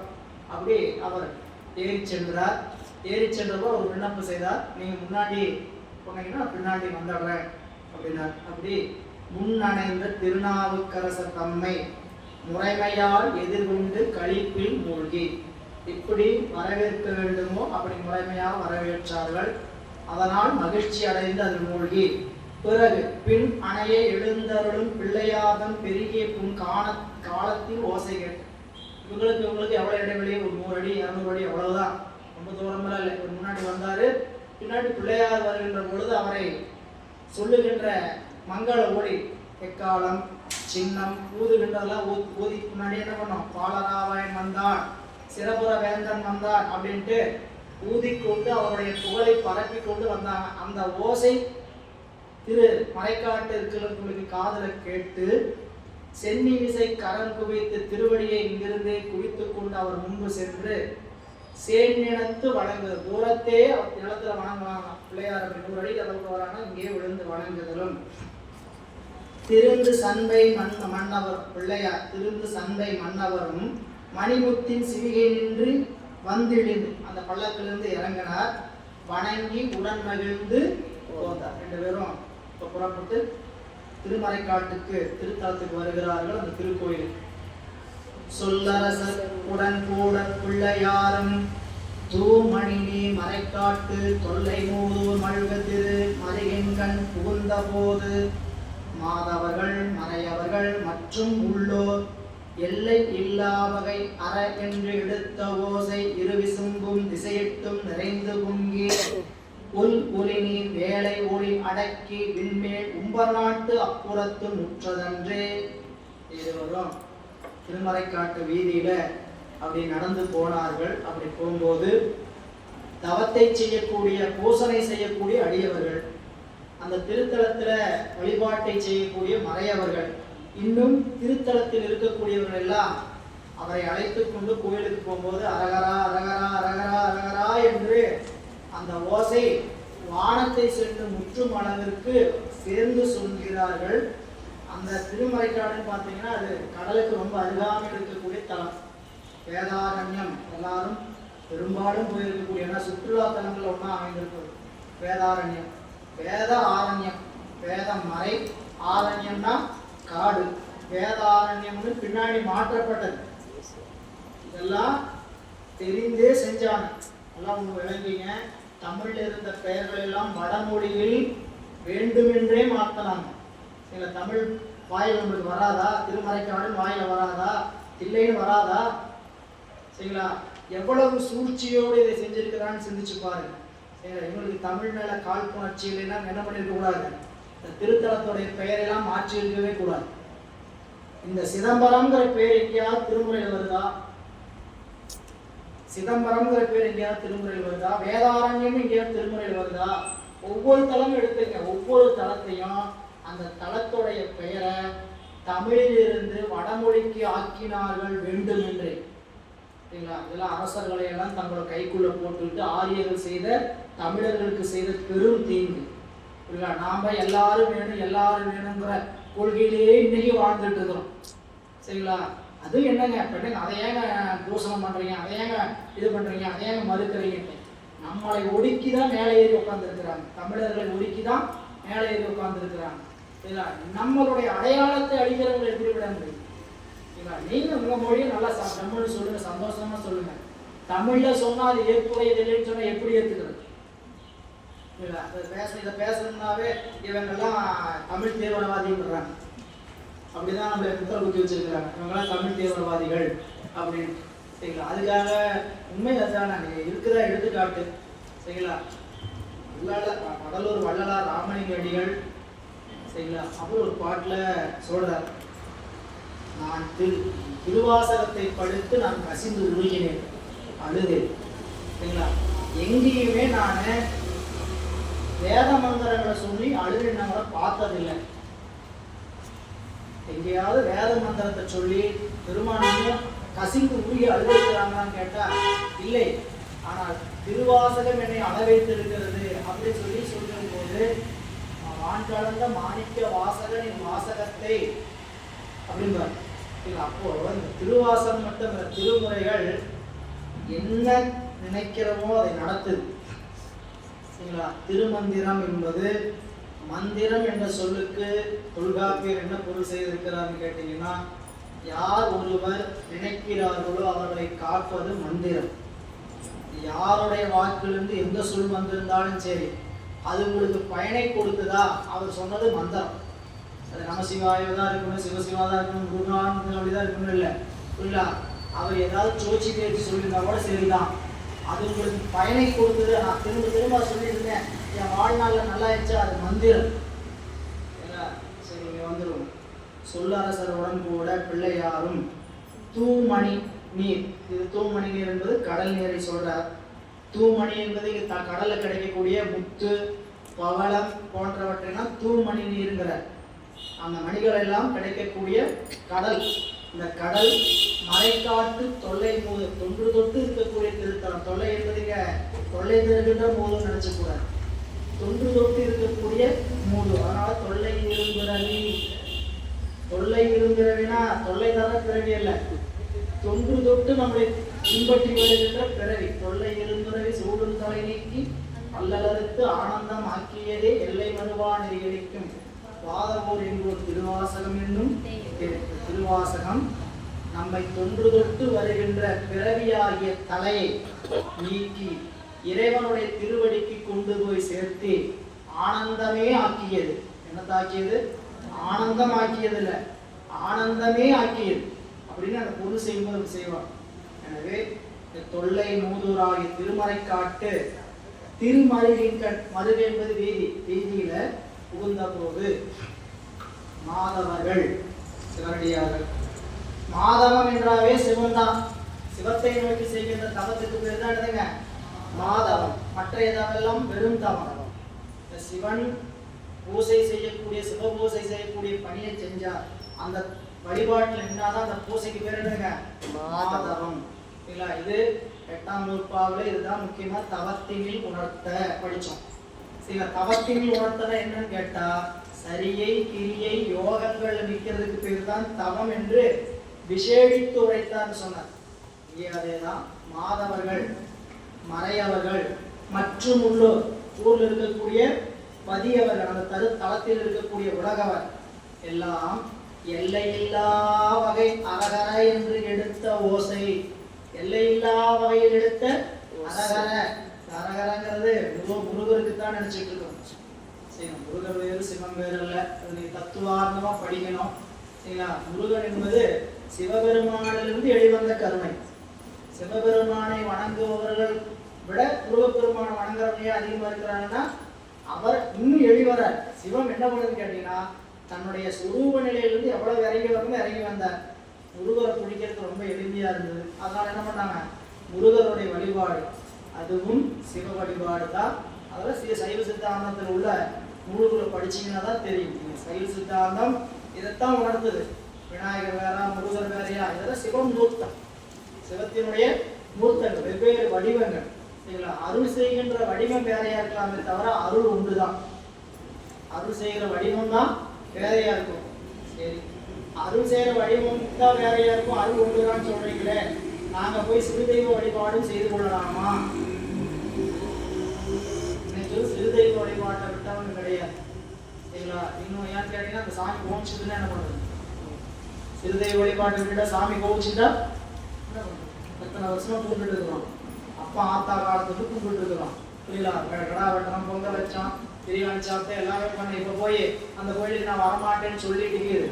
அப்படி அவர் ஏறி சென்றார். ஏறி சென்றப்போ அவர் விண்ணப்பம் செய்தார், நீங்க முன்னாடி போனீங்கன்னா பின்னாடி வந்துடுறேன் அப்படின்னார். அப்படி முன்னணைந்த திருநாவுக்கரசர் தம்மை முறைமையால் எதிர்கொண்டு களிப்பில் மூழ்கி இப்படி வரவேற்க வேண்டுமோ அப்படி முறைமையாக வரவேற்றார்கள். அதனால் மகிழ்ச்சி அடைந்து அதில் மூழ்கி பிறகு பின் அணையை எழுந்தருளும் பிள்ளையாதம் பெருகிய புன் காலத்தில் ஓசை கேட்டு இவங்களுக்கு எவ்வளவு இடைவெளி, ஒரு 100 அடி 200 அடி அவ்வளவுதான், ரொம்ப தூரமெல்லாம் இல்லை. ஒரு முன்னாடி வந்தாரு, பின்னாடி பிள்ளையார் வருகின்ற பொழுது அவரை சொல்லுகின்ற மங்கள ஒளி எக்காலம் சின்னம் ஊதுகின்றதெல்லாம் ஊதி முன்னாடி என்ன பண்ணோம், பாலராவாயன் வந்தான், சிறப்புற வேந்தன் வந்தான் அப்படின்ட்டு ஊதிக்கொண்டு அவருடைய புகழை பரப்பி கொண்டு வந்தாங்க. அந்த ஓசை திரு மறைக்காட்டு இருக்கிறவங்களுக்கு காதல கேட்டு சென்னி விசை கரம் குவித்து திருவடியை இங்கிருந்தே குவித்து கொண்டு அவர் முன்பு சென்று சேநிலத்து வணங்குது. தூரத்தே நிலத்துல வணங்குவாங்க. பிள்ளையார் அப்படி 100 அடி அளவுக்கு வராங்க, இங்கே விழுந்து வணங்குதலும் திருந்து சண்பை மன்னவர் பிள்ளையார் திருந்து சண்பை மன்னவரும் மணிமுத்தின் சிவிகை நின்று வந்திழிந்து அந்த பள்ளத்திலிருந்து இறங்கினார். வணங்கி உடன் மகிழ்ந்து போந்தார். 2 பேரும் இப்போ புறப்பட்டு திருமறைக்காட்டுக்கு திருத்தலத்துக்கு வருகிறார்கள். அந்த திருக்கோயில் சொல்லரசர் உடன் கூட பிள்ளையாரும் தூமணி மறைக்காட்டு தொல்லை மூதூர் மழ்க திரு மருகின்கண் புகுந்த போது மாதவர்கள் மறையவர்கள் மற்றும் உள்ளோர் எல்லை இல்லா வகை அற என்று எடுத்த ஓசை இருவிசும்பும் திசையிட்டும் நிறைந்து பொங்கி ஒலி நீர் வேலை ஒளி அடக்கி விண்மேல் உம்பர்நாட்டு அப்புறத்து முற்றதன்றே. இருவரும் திருமறைக்காட்டு வீதியில அப்படி நடந்து போனார்கள். அப்படி போகும்போது தவத்தை செய்யக்கூடிய பூசனை செய்யக்கூடிய அடியவர்கள், அந்த திருத்தலத்துல வழிபாட்டை செய்யக்கூடிய மறையவர்கள், இன்னும் திருத்தலத்தில் இருக்கக்கூடியவர்கள் எல்லாம் அவரை அழைத்து கொண்டு கோயிலுக்கு போகும்போது அரகரா அரகரா அரகரா அரகரா என்று அந்த ஓசை வானத்தை சென்று முற்றும் அளவிற்கு சேர்ந்து சொல்கிறார்கள். அந்த திருமறைக்காடுன்னு பார்த்தீங்கன்னா அது கடலுக்கு ரொம்ப அருகாமல் இருக்கக்கூடிய தலம். வேதாரண்யம் எல்லாரும் பெரும்பாலும் போயிருக்கக்கூடிய சுற்றுலா தலங்கள் ஒன்றா அமைந்திருப்பது வேதாரண்யம். வேத ஆரண்யம், வேதம் மறை, ஆரண்யம்னா காடு. வேதாரண்யம்னு பின்னாடி மாற்றப்பட்டது. இதெல்லாம் தெரிந்தே செஞ்சாங்க. எல்லாம் உங்க விளங்கிங்க. தமிழ்ல இருந்த பெயர்கள் எல்லாம் வடமொழியில் வேண்டுமென்றே மாற்றலாம். சில தமிழ் வாயில் நம்மளுக்கு வராதா, திருமறைக்காடுன்னு வாயில வராதா, இல்லைன்னு வராதா? சரிங்களா? எவ்வளவு சூழ்ச்சியோடு இதை செஞ்சிருக்கிறான்னு சிந்திச்சு பாருங்க. எங்களுக்கு தமிழ் மேல காழ்ப்புணர்ச்சி இல்லைன்னா என்ன பண்ணிருக்க கூடாது, இந்த திருத்தலத்துடைய பெயரெல்லாம் மாற்றி இருக்கவே கூடாது. இந்த சிதம்பரம்ங்கிற பெயர் எங்கேயாவது திருமுறையில் வருதா? சிதம்பரம்ங்கிற பேர் எங்கேயாவது திருமுறையில் வருதா? வேதாரண்யம் எங்கேயாவது திருமுறையில் வருதா? ஒவ்வொரு தலமும் எடுத்துங்க. ஒவ்வொரு தலத்தையும் அந்த தலத்துடைய பெயரை தமிழிலிருந்து வடமொழிக்கு ஆக்கினார்கள் வேண்டும் என்று. சரிங்களா? இதெல்லாம் அரசர்களை எல்லாம் தங்களோட கைக்குள்ள போட்டுவிட்டு ஆரியர்கள் செய்த தமிழர்களுக்கு செய்த பெரும் தீங்கு. சரிங்களா? நாம எல்லாரும் வேணும் எல்லாரும் வேணுங்கிற கொள்கையிலேயே இன்னைக்கு வாழ்ந்துட்டு இருக்கிறோம். சரிங்களா? அது என்னங்க பெண்ணுங்க, அதை ஏங்க தூஷணம் பண்றீங்க, அதை ஏங்க இது பண்றீங்க, அதை ஏங்க மறுக்கிறீங்க? நம்மளை ஒடுக்கி தான் மேலே ஏறி உட்கார்ந்துருக்கிறாங்க. தமிழர்களை ஒடுக்கி தான் மேலே ஏறி உட்கார்ந்துருக்கிறாங்க. சரிங்களா? நம்மளுடைய அடையாளத்தை அழிக்கிறவங்களை எப்படி விட முடியும்? சரிங்களா? நீங்க உங்க மொழியை நல்லா தமிழ் சொல்லுங்க, சந்தோஷமா சொல்லுங்க. தமிழ்ல சொன்னா அது ஏற்புடையது இல்லைன்னு சொன்னா எப்படி ஏற்றுக்கிறது? இதை பேசணும்னாவே இவங்கெல்லாம் தமிழ் தீவிரவாதின்றாங்க. அப்படிதான் நம்மளை குத்தல் குத்தி வச்சிருக்கிறாங்க. இவங்கெல்லாம் தமிழ் தீவிரவாதிகள் அப்படின்னு. சரிங்களா? அதுக்காக உண்மை அதுதான் இருக்குதா எடுத்துக்காட்டு. சரிங்களா? கடலூர் வள்ளலார் ராமலிங்க அடிகள் சரிங்களா அவர் ஒரு பாட்டில் சொல்றார், நான் திருவாசகத்தை படித்து நான் கசிந்து உருகினேன், அழுதேன். சரிங்களா? எங்கேயுமே நான் வேத மந்திரங்களை சொல்லி அழுதினவரை பார்த்ததில்லை. எங்கேயாவது வேத மந்திரத்தை சொல்லி பெருமானையும் கசிந்து உருகி அழுதிருக்கிறாங்களான்னு கேட்டா இல்லை. ஆனால் திருவாசகம் என்னை அளவைத்திருக்கிறது அப்படின்னு சொல்லும் போது வான் கலந்த மாணிக்க வாசகன் என் வாசகத்தை அப்படின்றார். அப்போ இந்த திருவாசகம் மட்டும் இந்த திருமுறைகள் என்ன நினைக்கிறோமோ அதை நடத்துது. சரிங்களா? திருமந்திரம் என்பது மந்திரம் என்ற சொல்லுக்கு தொல்காப்பியர் என்ன பொருள் செய்திருக்கிறார்னு கேட்டீங்கன்னா, யார் ஒருவர் நினைக்கிறார்களோ அவர்களை காப்பது மந்திரம். யாருடைய வாக்கிலிருந்து எந்த சொல் வந்திருந்தாலும் சரி, அது உங்களுக்கு பயனை கொடுத்ததா அவர் சொன்னது மந்திரம். அது நமசிவாயம் தான் இருக்கணும், சிவசிவா தான் இருக்கணும், குருநான் அப்படிதான் இருக்கணும் இல்லை. புரியலா? அவர் ஏதாவது சோச்சி பேச்சு சொல்லியிருந்தா கூட சரிதான், அது உங்களுக்கு பயனை கொடுத்தது. நான் திரும்ப திரும்ப சொல்லியிருந்தேன், என் வாழ்நாளில் நல்லா இருந்துச்சு, அது மந்திரம். சரி, இங்கே வந்துடும். சொல்லரசருடன் கூட பிள்ளையாரும் தூமணி நீர். இது தூமணி நீர் என்பது கடல் நீரை சொல்றார். தூமணி என்பது கடலில் கிடைக்கக்கூடிய முத்து பவளம் போன்றவற்றைனா தூமணி நீருங்கிறார். அந்த மணிகள் எல்லாம் கிடைக்கக்கூடிய கடல். இந்த கடல் மறைக்காட்டு தொல்லை மூது தொன்று தொட்டு இருக்கக்கூடிய திருத்தலம். தொல்லை என்பது இங்க தொல்லை தருகின்ற மூதுன்னு நினைச்சக்கூடாது, தொன்று தொட்டு இருக்கக்கூடிய மூது. அதனால தொல்லை இரும்பிறவி. தொல்லை இரும்பிறவினா தொல்லை தர பிறவி அல்ல, தொன்று தொட்டு நம்மளை பின்பற்றி வருகின்ற பிறவி. தொல்லை இரும்பிறவி சூடும் தலை நீக்கி அல்லலறுத்து ஆனந்தம் ஆக்கியதே எல்லை மறுவா நெறிகளிக்கும் வாதவோர் என்போர் திருவாசகம் என்னும் திருவாசகம் நம்மை தொன்று தொட்டு வருகின்ற பிறவியாகிய தலையை நீக்கி இறைவனுடைய திருவடிக்கு கொண்டு போய் சேர்த்து ஆனந்தமே ஆக்கியது. என்னத்தாக்கியது? ஆனந்தம் ஆக்கியது இல்லை, ஆனந்தமே ஆக்கியது அப்படின்னு அந்த பொருள் செய்யும்போது செய்வார். எனவே தொல்லை மூதூராகிய திருமறை காட்டு திருமருகின் மருகு என்பது வீதி. வீதியில புகுந்த போது மாதவர்கள் சிவனடியார்கள். மாதவம் என்றாவே சிவன் தான். சிவத்தை நோக்கி செய்கின்ற தவத்துக்கு பேர் தான் என்னதுங்க? மாதவம். மற்ற எதெல்லாம் வெறும் தவம். சிவன் பூசை செய்யக்கூடிய சிவபூசை செய்யக்கூடிய பணியை செஞ்சார், அந்த வழிபாட்டில் நின்றாதான் அந்த பூசைக்கு பேர் என்னங்க? மாதவம். இல்ல இது 8ஆம் நூற்பாவில் இதுதான் முக்கியமா தவத்தினில் உணர்த்த படிச்சோம். சரி, தவத்தினில் உணர்த்தன என்னன்னு கேட்டா சரியை கிரியை யோகங்கள் நிற்கிறதுக்கு பேர் தான் தவம் என்று விசேடித்து உரைத்தான்னு சொன்னார். அதேதான் மாதவர்கள் மறையவர்கள் மற்றும் உள்ளூர் ஊரில் இருக்கக்கூடிய பதியவர்கள், அந்த தளத்தில் இருக்கக்கூடிய உலகவர் எல்லாம் எல்லையில்லா வகை அரகர என்று எடுத்த ஓசை. எல்லையில்லா வகையில் எடுத்த அரகர. அரகரங்கிறது முருகருக்கு தான் நினைச்சிட்டு இருக்கோம். சரி, முருகர் வேறு சிவன் வேறு அல்ல, நீ தத்துவார்த்தமா படிக்கணும். சரிங்களா? முருகன் என்பது சிவபெருமானிலிருந்து வெளிவந்த கருணை. சிவபெருமானை வணங்குபவர்கள் விட முருகப்பெருமானை வணங்குறவங்க அதிகமா இருக்கிறாங்கன்னா அவர் இன்னும் எளிவரார். சிவம் என்ன பண்ணுதுன்னு கேட்டீங்கன்னா தன்னுடைய சுரூப நிலையிலிருந்து எவ்வளவு இறங்கி வரணும் இறங்கி வந்தார். முருகரை பிடிக்கிறது ரொம்ப எளிமையா இருந்தது. அதனால என்ன பண்ணாங்க? முருகருடைய வழிபாடு, அதுவும் சிவ வழிபாடு தான். அதெல்லாம் சைவ சித்தாந்தத்தில் உள்ள நூல்களை படிச்சீங்கன்னா தான் தெரியும். சைவ சித்தாந்தம் இதைத்தான் உணர்த்துது. விநாயகர் வேறா, முருகர் வேறையா, இதெல்லாம் சிவம் மூர்த்தம், சிவத்தினுடைய மூர்த்தங்கள், வெவ்வேறு வடிவங்கள். சரிங்களா? அருள் செய்கின்ற வடிவம் வேறையா இருக்கலாமே தவிர அருள் ஒன்றுதான். அருள் செய்கிற வடிவம் தான் வேறையா இருக்கும். சரி, அருள் செய்கிற வடிவம் தான் வேறையா இருக்கும், அருள் ஒன்றுதான் சொல்றீங்களே, நாங்க போய் சிறு தெய்வ வழிபாடும் செய்து கொள்ளலாமா? இன்னைக்கு சிறு தெய்வ வழிபாட்டை விட்டவங்க கிடையாது. சரிங்களா? இன்னும் ஏன் கேட்டீங்கன்னா, அந்த சாமி கோவிச்சுதுன்னா என்ன பண்றது? சிறு தெய்வ வழிபாட்டை விட்டுட்டா சாமி கோவிச்சுட்டா எத்தனை வருஷமா கும்பிட்டு இருக்கிறோம். அப்பா ஆத்தா காலத்துக்கு கும்பிட்டு இருக்கிறோம். புரியலா? கடா வெட்டணும், பொங்கல் வச்சோம், பிரியாணி சாப்பிட்டு எல்லாமே பண்ண. இப்ப போய் அந்த கோயிலுக்கு நான் வரமாட்டேன்னு சொல்லிட்டு இருக்குது.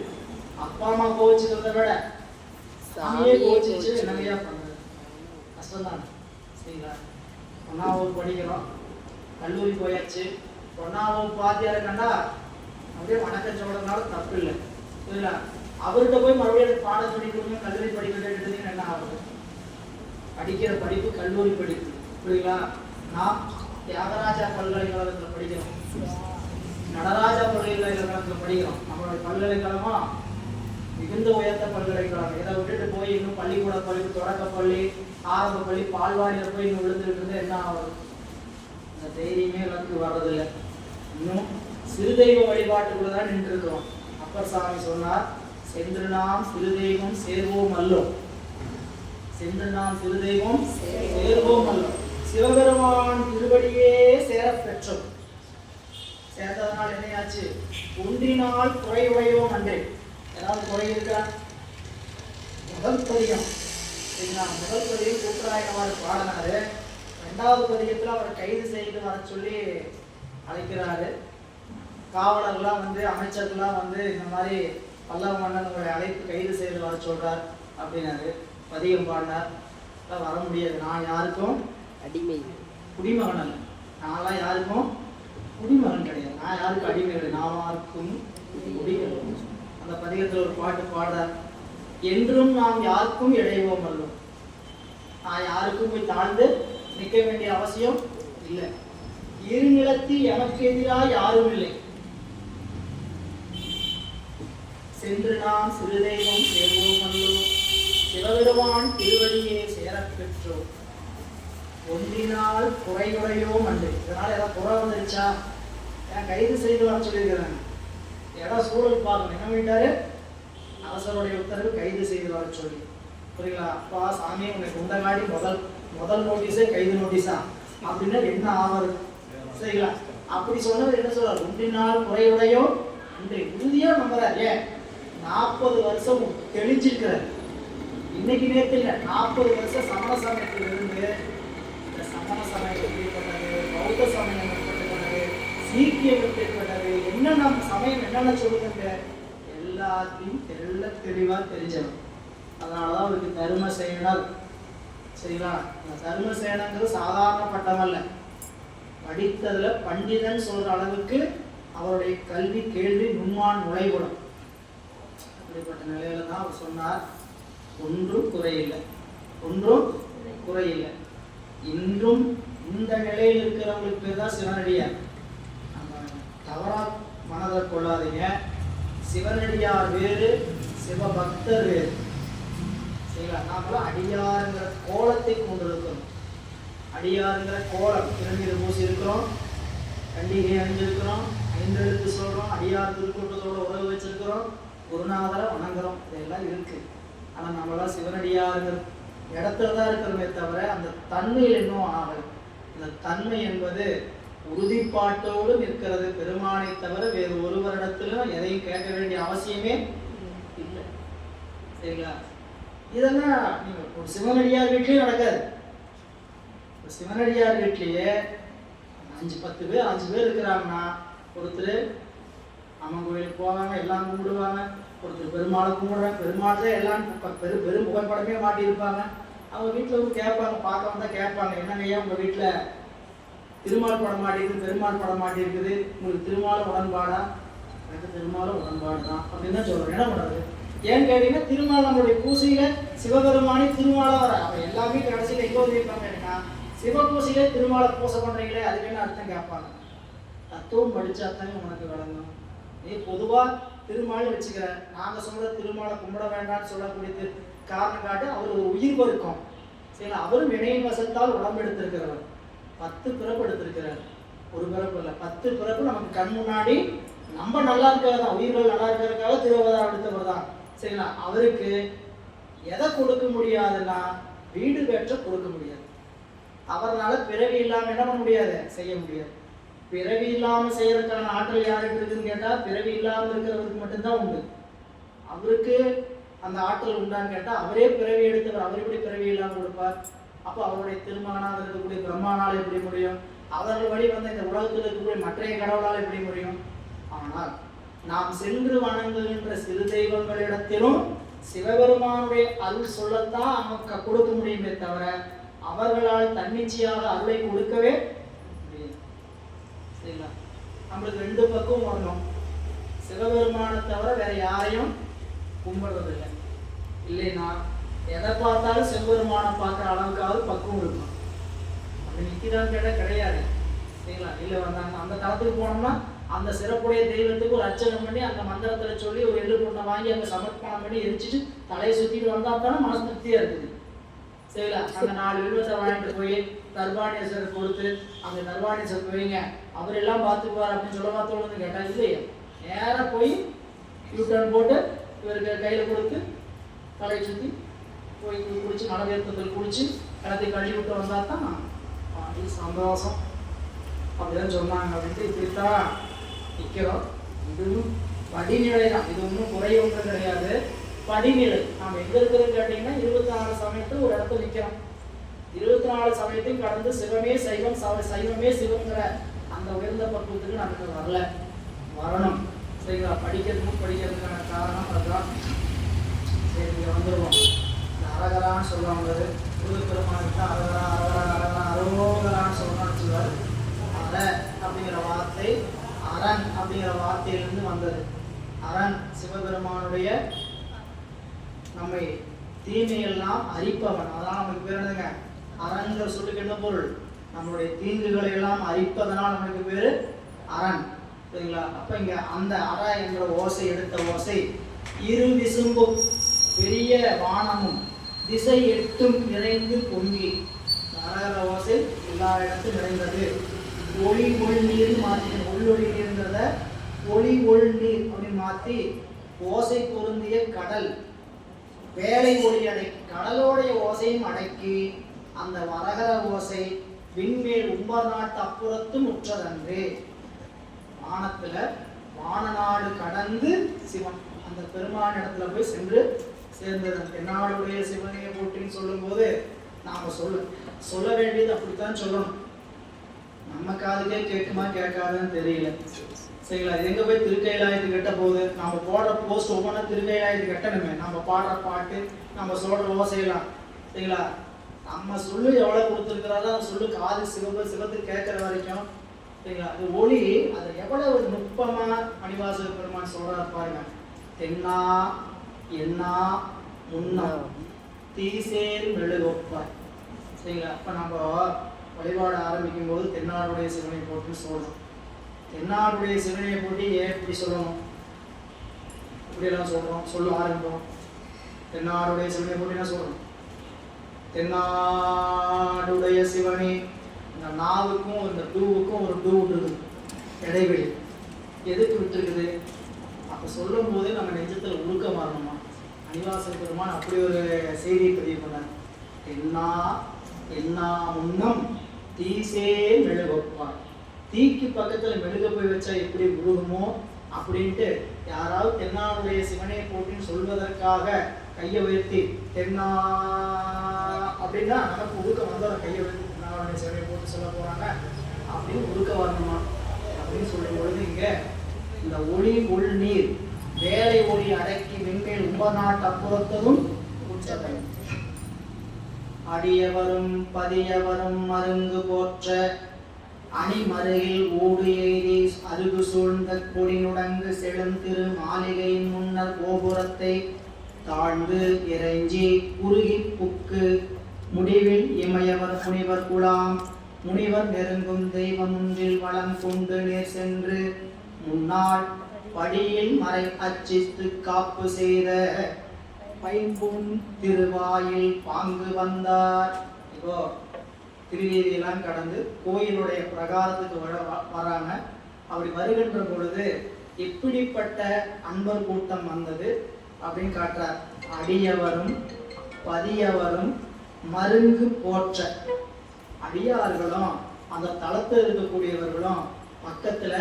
அப்பா அம்மா கோவிச்சுக்கிறத விட சாமியே கோவிச்சு என்னையா பண்ணுறது? கஷ்டம் தான். சரிங்களா? 1ஆம் வகுப்பு படிக்கிறோம், கல்லூரி போயாச்சு. 1ஆம் வகுப்பு வாத்தியாரை கண்டா அப்படியே வணக்கம் சொல்றதுனால தப்பு இல்லை. புரியலா? அவர்கிட்ட போய் மறுபடியும் எனக்கு பாடம் சொல்லி கொடுங்க, கல்லூரி படிக்கிறதுன்னு என்ன ஆகுது? படிக்கிற படிப்பு கல்லூரி படிப்பு. புரியுங்களா? நான் தியாகராஜா பல்கலைக்கழகத்தில் படிக்கிறோம், நடராஜா பல்கலைக்கழகத்தில் படிக்கிறோம். நம்மளுடைய பல்கலைக்கழகம் மிகுந்த உயர்ந்த பல்கலைக்கழகம். இதை விட்டுட்டு போய் இன்னும் பள்ளிக்கூட படிப்பு, தொடக்க பள்ளி, ஆரம்ப பள்ளி, பால்வாடியில போய் இன்னும் விழுந்துட்டு இருந்து என்ன ஆகுது? இந்த தைரியமே எனக்கு வர்றதில்லை. இன்னும் சிறு தெய்வ வழிபாட்டுக்குள்ளதான் நின்று இருக்கிறோம். அப்பர் சாமி சொன்னார், சென்று நாம் சிறு தெய்வம் சேர்வோம் அல்லோம். சென்று நாம் சிறு தெய்வம் சேர்வோம் அல்லோம். சிவபெருமான் திருவடியே சேர பெற்றோம். சேர்ந்ததனால் என்னையாச்சு? ஒன்றினால் குறைவுடையோம் அன்றே. ஏதாவது குறை இருக்கா? முதல் பதியம் சரிங்களா? முதல் பதியம் கூட்டுராயனவாறு பாடினாரு. 2வது பதியத்தில் அவர் கைது செய்து வர சொல்லி அழைக்கிறாரு. காவலர்லாம் வந்து, அமைச்சர்லாம் வந்து இந்த மாதிரி பல்லவ மன்னன் உங்களை அழைத்து கைது செய்து வர சொல்றார் அப்படின்னாரு. பதியம் பாடினார். வர முடியாது, நான் யாருக்கும் அடிமை குடிமகன் அல்ல, நான்லாம் யாருக்கும் குடிமகன் கிடையாது, நான் யாருக்கும் அடிமை கிடையாது, நான் யாருக்கும் குடிகள். அந்த பதிகத்தில் ஒரு பாட்டு பாடுறார், என்றும் நாம் யாருக்கும் இடைவோம் அல்லோம். நான் யாருக்கும் போய் தாழ்ந்து நிற்க வேண்டிய அவசியம் இல்லை. இரு நிலத்தில் எனக்கு எதிராக யாரும் இல்லை. சென்று நாம் சிறு தெய்வம் சேர்வோம் அல்லோம். சிவபெருமான் திருவடியே சேரப் பெற்றோம். ஒன்றினால் குறையுடையோம் அன்று. இதனால ஏதாவது குறை வந்துருச்சா? ஏன் கைது செய்து வர சொல்லியிருக்கிறாங்க? ஏதாவது சூழல் பார்க்கணும். என்ன பண்ணிட்டாரு? அரசருடைய உத்தரவு கைது செய்து வர சொல்லி. புரியுங்களா? அப்பா சாமி உனக்கு உண்டகாடி முதல் நோட்டீஸே கைது நோட்டீஸா அப்படின்னா என்ன ஆவது? சரிங்களா? அப்படி சொன்னது என்ன சொல்றாரு? ஒன்றினால் குறையுடையோ அன்று. உறுதியா நம்புறாரு. ஏன்? 40 வருஷம் தெளிஞ்சிருக்கிறார். இன்னைக்கு நேரத்தில் இல்லை, 40 வருஷம் சமண சமயத்தில் இருந்து இந்த சமண சமயம் ஏற்பட்டது, பௌத்த சமயம் ஏற்பட்டது, சீக்கியம் ஏற்பட்டது, என்னென்ன சமயம் என்னென்ன சொல்லுங்க எல்லாத்தையும் தெளிவா தெரிஞ்சவன். அதனாலதான் அவருக்கு தர்மசேனர். சரிங்களா? இந்த தர்மசேனங்கிறது சாதாரண பட்டம் அல்ல. படித்ததுல பண்டிதன் சொல்ற அளவுக்கு அவருடைய கல்வி கேள்வி நுண்மான் நுழைவுடும். அப்படிப்பட்ட நிலையில தான் அவர் சொன்னார், ஒன்றும் குறையில்லை, ஒன்றும் குறையில்லை. இன்றும் இந்த நிலையில் இருக்கிறவங்களுக்கு பேர் தான் சிவனடியார். நம்ம தவறா மனதை கொள்ளாதீங்க. சிவனடியார் வேறு, சிவபக்தர் வேறு. சரிங்களா? நாமெல்லாம் அடியாருங்கிற கோலத்தை கொண்டு இருக்கிறோம். அடியாருங்கிற கோலம், திருநீர் பூசி இருக்கிறோம், கண்டிகை அணிஞ்சிருக்கிறோம், 5 எழுத்து சொல்றோம், அடியார் திருக்கூட்டத்தோட உறவு வச்சிருக்கிறோம், குருநாதரை வணங்குறோம், இதெல்லாம் இருக்கு. ஆனா நம்மளாம் சிவனடியாருங்கிற இடத்துல தான் இருக்கிறோமே தவிர அந்த தன்மையில் இன்னும் ஆகலை. இந்த தன்மை என்பது உறுதிப்பாட்டோடு நிற்கிறது. பெருமானை தவிர வேறு ஒருவரிடத்திலும் எதையும் கேட்க வேண்டிய அவசியமே இல்லை. சரிங்களா? இதெல்லாம் நீங்க ஒரு சிவனடியார் வீட்லயும் நடக்காது. சிவனடியார் வீட்லயே 5-10 பேர் 5 பேர் இருக்கிறாங்கன்னா, ஒருத்தர் அம்மன் கோயிலுக்கு போவாங்க, எல்லாம் கும்பிடுவாங்க, ஒருத்தர் பெருமாளை கும்பிடுறாங்க, பெருமாள் எல்லாம் பெரும் புகைப்படமே மாட்டியிருப்பாங்க. அவங்க வீட்டில் வந்து கேட்பாங்க, பார்க்க வந்தா கேட்பாங்க, என்னங்கய்யா உங்க வீட்டில் திருமால் படம் மாட்டிருக்கு, பெருமாள் படம் மாட்டிருக்குது, உங்களுக்கு திருமாலும் உடன்பாடா? எனக்கு திருமாலும் உடன்பாடு தான் அப்படின்னு தான் சொல்றோம். என்ன பண்ணுறது? ஏன்னு கேட்டீங்கன்னா திருமால் நம்மளுடைய பூசையில சிவபெருமானி திருமாலா வர அப்ப எல்லாமே கடைசியில எங்க வந்து கேட்டீங்கன்னா சிவபூசையில திருமாலை பூசை பண்றீங்களே அதுக்கு என்ன அர்த்தம் கேட்பாங்க. தத்துவம் படிச்சாத்தாங்க உனக்கு விளங்கும். நீ பொதுவா திருமால் வச்சுக்கிற நாங்க சொல்ற திருமாலை கும்பிட வேண்டாம்னு சொல்லக்கூடிய காரணம் காட்டு அவர் ஒரு உயிர் இருக்கும். சரிங்களா, அவரும் வினையின் வசத்தால் உடம்பு எடுத்திருக்கிறவர். 10 பிறப்பு எடுத்திருக்கிறார், ஒரு பிறப்பு இல்லை 10 பிறப்பு நமக்கு கண் முன்னாடி நம்ம நல்லா இருக்கிறதா உயிர்கள் நல்லா இருக்கிறதுக்காக திருவதாரம் எடுத்தவர் தான். சரிங்களா, அவருக்கு எதை கொடுக்க முடியாதுன்னா வீடு பெற்ற கொடுக்க முடியாது. அவரால் பிறவி இல்லாம என்ன பண்ண முடியாது, செய்ய முடியாது. பிறவி இல்லாம செய்யறதுக்கான ஆற்றல் யாருக்கு இருக்குன்னு கேட்டா பிறவி இல்லாம இருக்கிறவருக்கு மட்டும்தான் உண்டு. அவருக்கு அந்த ஆற்றல் உண்டான்னு கேட்டா அவரே பிறவி எடுத்தவர், அவர் எப்படி பிறவி இல்லாம கொடுப்பார்? அப்போ அவருடைய திருமகனாக இருக்கக்கூடிய பிரம்மானால் எப்படி முடியும்? அவர்கள் வழி வந்த இந்த உலகத்தில் இருக்கக்கூடிய மற்றைய கடவுளால் எப்படி முடியும்? ஆனால் நாம் சென்று வணங்குகின்ற சிறு தெய்வங்களிடத்திலும் சிவபெருமானுடைய அருள் சொல்லத்தான் நமக்கு கொடுக்க முடியுமே தவிர அவர்களால் தன்னிச்சையாக அருளை கொடுக்கவே முடியாது. சரிங்களா, நம்மளுக்கு 2 பக்கம் வரணும். சிவபெருமானை தவிர வேற யாரையும் கும்பிடுறதில்லை. இல்லைன்னா எதை பார்த்தாலும் சிவபெருமானை பார்க்குற அளவுக்காவது பக்குவம் இருக்கும். அப்படி நிற்கிறான்னு கேட்டால் கிடையாது. சரிங்களா, இல்லை வந்தாங்க அந்த தளத்துக்கு போனோம்னா அந்த சிறப்புடைய தெய்வத்துக்கு ஒரு அர்ச்சனை பண்ணி அந்த மந்திரத்தில் சொல்லி ஒரு எள்ளு பொண்ணை வாங்கி அங்கே சமர்ப்பணம் பண்ணி எரிச்சிட்டு தலையை சுற்றிட்டு வந்தால் தானே மனசு திருப்தியாக இருக்குது. சரிங்களா, அந்த 4 வில்வத்தை வாங்கிட்டு போய் தர்பாணேஸ்வரர் கொடுத்து அங்கே தர்பாணேஸ்வரர் போய்ங்க அவர் எல்லாம் பார்த்துக்குவார் அப்படின்னு சொல்ல பார்த்தோன்னு கேட்டால் இல்லையா, நேராக போய் யூட்டர்ன் போட்டு இவருக்கு கையில் கொடுத்து தலையை சுற்றி போய் குளிச்சு மலை தீர்த்தத்தில் குளிச்சு எல்லாத்தையும் கழுவி விட்டு வந்தால் தான் அது சந்தோஷம் அப்படிதான் சொன்னாங்க. அப்படின்ட்டு இப்படித்தான் நிற்கிறோம். இதுவும் படிநிலை தான், இது ஒன்றும் குறை ஒன்றும் கிடையாது, படிநிலை. நாம் எங்கே இருக்கிறோன்னு கேட்டிங்கன்னா 24 சமயத்தில் ஒரு இடத்துல நிற்கிறோம். 24 சமயத்தையும் கடந்து சிவமே சைவம் சைவமே சிவங்கிற அந்த உயர்ந்த பக்குவத்துக்கு நமக்கு வரணும். சரிங்களா, படிக்கிறதுக்கான காரணம் அதுதான். சரி, இங்கே வந்துடுவோம். இந்த அரகரான்னு சொல்லுவாங்க, முருகப்பெருமானுக்கு அரகரா அரகரா அரகரா அரோகரான்னு சொல்லணும்னு சொல்லுவார். அர அப்படிங்கிற வார்த்தை அரண் அப்படிங்கிற வார்த்தையிலிருந்து வந்தது. அரண் சிவபெருமானுடைய நம்மை தீமையெல்லாம் அரிப்பவன், அதான் நமக்கு பேர் என்னங்க அரண்கிற சொல்லுக்கு என்ன பொருள்? நம்மளுடைய தீங்குகளை எல்லாம் அரிப்பதனால் நமக்கு பேரு அரண். சரிங்களா, அப்ப இங்க அந்த அற என்ற ஓசை எடுத்த ஓசை இரு விசும்பும் பெரிய வானமும் திசை 8ம் நிறைந்து பொங்கி அரகர ஓசை எல்லா இடத்தும் நிறைந்தது. ஒளி ஒள் நீர் மாற்றி உள்ளொளி நீர்ன்றத ஒளி ஒள் நீர் அப்படின்னு மாற்றி ஓசை பொருந்திய கடல் வேலை ஒளி அடக்கி கடலோடைய ஓசையும் அடக்கி அந்த வரகர ஓசை விண்மேல் உம்பர் நாட்டு அப்புறத்தும் உற்றதன்று. வானத்துல வானநாடு கடந்து சிவன் அந்த பெருமான் இடத்துல போய் சென்று சேர்ந்தது. தென்னாடுடைய சிவனையை போட்டின்னு சொல்லும் போது நாம சொல்ல வேண்டியது அப்படித்தான் சொல்லணும். நம்ம காதுக்கே கேட்குமா கேட்காதுன்னு தெரியல. சரிங்களா, இது எங்க போய் திருக்கைலாயத்து கட்ட போகுது? நம்ம போடுற போஸ்ட் ஒவ்வொன்றா திருக்கைலாயத்து கட்டணுமே. நம்ம பாடுற பாட்டு நம்ம சொல்ற ஓசையெல்லாம். சரிங்களா, நம்ம சொல்லு எவ்வளவு கொடுத்துருக்கிறாரோ அந்த சொல்லு காது சிவத்துக்கு கேட்கற வரைக்கும். சரிங்களா, அது ஒளி அது எவ்வளவு ஒரு நுட்பமா மணிவாசக பெருமான் சொல்றாரு பாருங்க. தென்னா என்னா முன்னா தீசேர் மெழுகொப்பார். சரிங்களா, அப்ப நம்ம வழிபாடு ஆரம்பிக்கும் போது தென்னாடுடைய சிவனை போட்டு சொல்லணும். தென்னாடுடைய சிவனையை போட்டு ஏன் இப்படி சொல்லணும்? இப்படியெல்லாம் சொல்ல ஆரம்பிப்போம். தென்னாடுடைய சிவனை போட்டு என்ன சொல்லணும்? தென்னாடுடைய சிவனே. இந்த நாவுக்கும் இந்த டூவுக்கும் ஒரு டூ இருக்குது இடைவெளி. எதுக்கு விட்டுருக்குது? அப்போ சொல்லும் போது நம்ம நெஞ்சத்தில் உழுக்க மாறணுமா? மணிவாசக பெருமான் அப்படி ஒரு செய்தியை பதிவு பண்ணார். என்ன முன்னம் தீசே மெழுகொப்பார். தீக்கு பக்கத்துல மெழுக போய் வச்சா எப்படி உருகுமோ அப்படின்ட்டு யாராவது தென்னாடுடைய சிவனையை போட்டின்னு சொல்வதற்காக கையை உயர்த்தி தென்னா அப்படின்னா நமக்கு உருக்க வந்தோட கையை உயர்த்தி தென்னாடுடைய சிவனையை போட்டு சொல்ல போறாங்க அப்படின்னு உருக்க வரணுமா அப்படின்னு சொல்லும் பொழுது இங்க இந்த ஒளி உள் நீர் வேலை ஒளி அடக்கி விண்மேல் உம்பநாட்டு அப்புறத்ததும் உச்சதை அடியவரும் பதியவரும் மருங்கு போற்ற அணிமருகில் ஓடு எய்தி அருகு சூழ்ந்த கொடிநுடங்கு செழுந்திரு மாளிகையின் முன்னர் கோபுரத்தை தாழ்ந்து இறைஞ்சி குறுகி புக்கு முடிவில் இமையவர் முனிவர் குலாம் முனிவர் நெருங்கும் தெய்வமொன்றில் வளம் கொண்டு நேர் சென்று முன்னாள் படியில் மறை அச்சித்து காப்பு செய்த பைம்பொன் திருவாயில் பாங்கு வந்தார். இப்போ திருவீதியெல்லாம் கடந்து கோயிலுடைய பிரகாரத்துக்கு வராங்க. அப்படி வருகின்ற பொழுது எப்படிப்பட்ட அன்பர் கூட்டம் வந்தது அப்படின்னு காட்டுறார். அடியவரும் பதியவரும் மருங்கு போற்ற, அடியார்களும் அந்த தளத்தில் இருக்கக்கூடியவர்களும் பக்கத்துல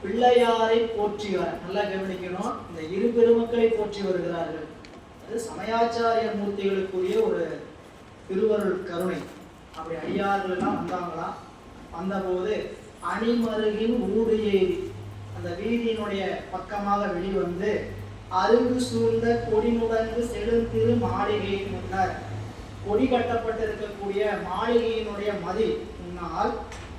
பிள்ளையாரை போற்றி வர, நல்லா கவனிக்கணும், இந்த இரு பெருமக்களை போற்றி வருகிறார்கள். அது சமயாச்சாரிய மூர்த்திகளுக்குரிய ஒரு திருவருள் கருணை. அப்படி அடியார்கள் எல்லாம் வந்தாங்களாம். வந்தபோது அணிமருகின் ஊடு ஏறி அந்த வீதியினுடைய பக்கமாக வெளிவந்து அருகு சூழ்ந்த கொடி முடங்கு செழுந்திரு மாளிகையின் முன்னர், கொடி கட்டப்பட்டிருக்கக்கூடிய மாளிகையினுடைய மதில் முன்னால்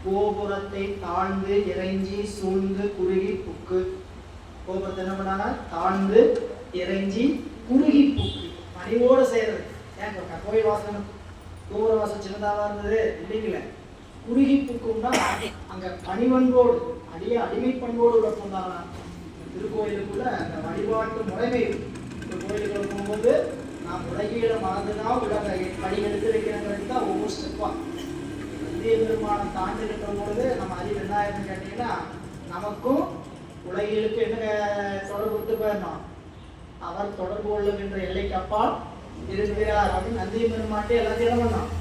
கோபுரத்தை தாழ்ந்து இறைஞ்சி சூழ்ந்து குறுகி புக்கு. கோபுரத்தை என்ன பண்ணாங்க? தாழ்ந்து இறைஞ்சி குறுகி புக்கு, பணிவோடு செய்யறது. ஏன் கோயில் வாசனம் கோபுர வாசல் சின்னதாக இருந்தது இல்லைங்கள, குறுகி புக்கும்னா அங்க பணிவன்போடு அடிமை பண்போடு உள்ள போனாங்க. திருக்கோயிலுக்குள்ள அந்த வழிபாட்டு முறைமை. கோயிலுக்குள்ள போகும்போது நான் உலகில மறந்துதான் உலக படி எடுத்து வைக்கிறேங்கிறது தான் ஒவ்வொரு ஸ்டெப்பா. இந்திய பெருமானம் தாண்டி இருக்கிற பொழுது நம்ம அறிவு என்ன ஆயிருன்னு கேட்டீங்கன்னா, நமக்கும் உலகிலுக்கு என்ன தொடர்பு கொடுத்து போயிடணும். அவர் தொடர்பு கொள்ளுகின்ற எல்லைக்கு அப்பால் இருக்கிறார் அப்படின்னு நந்திய பெருமாட்டே எல்லாத்தையும் என்ன பண்ணோம்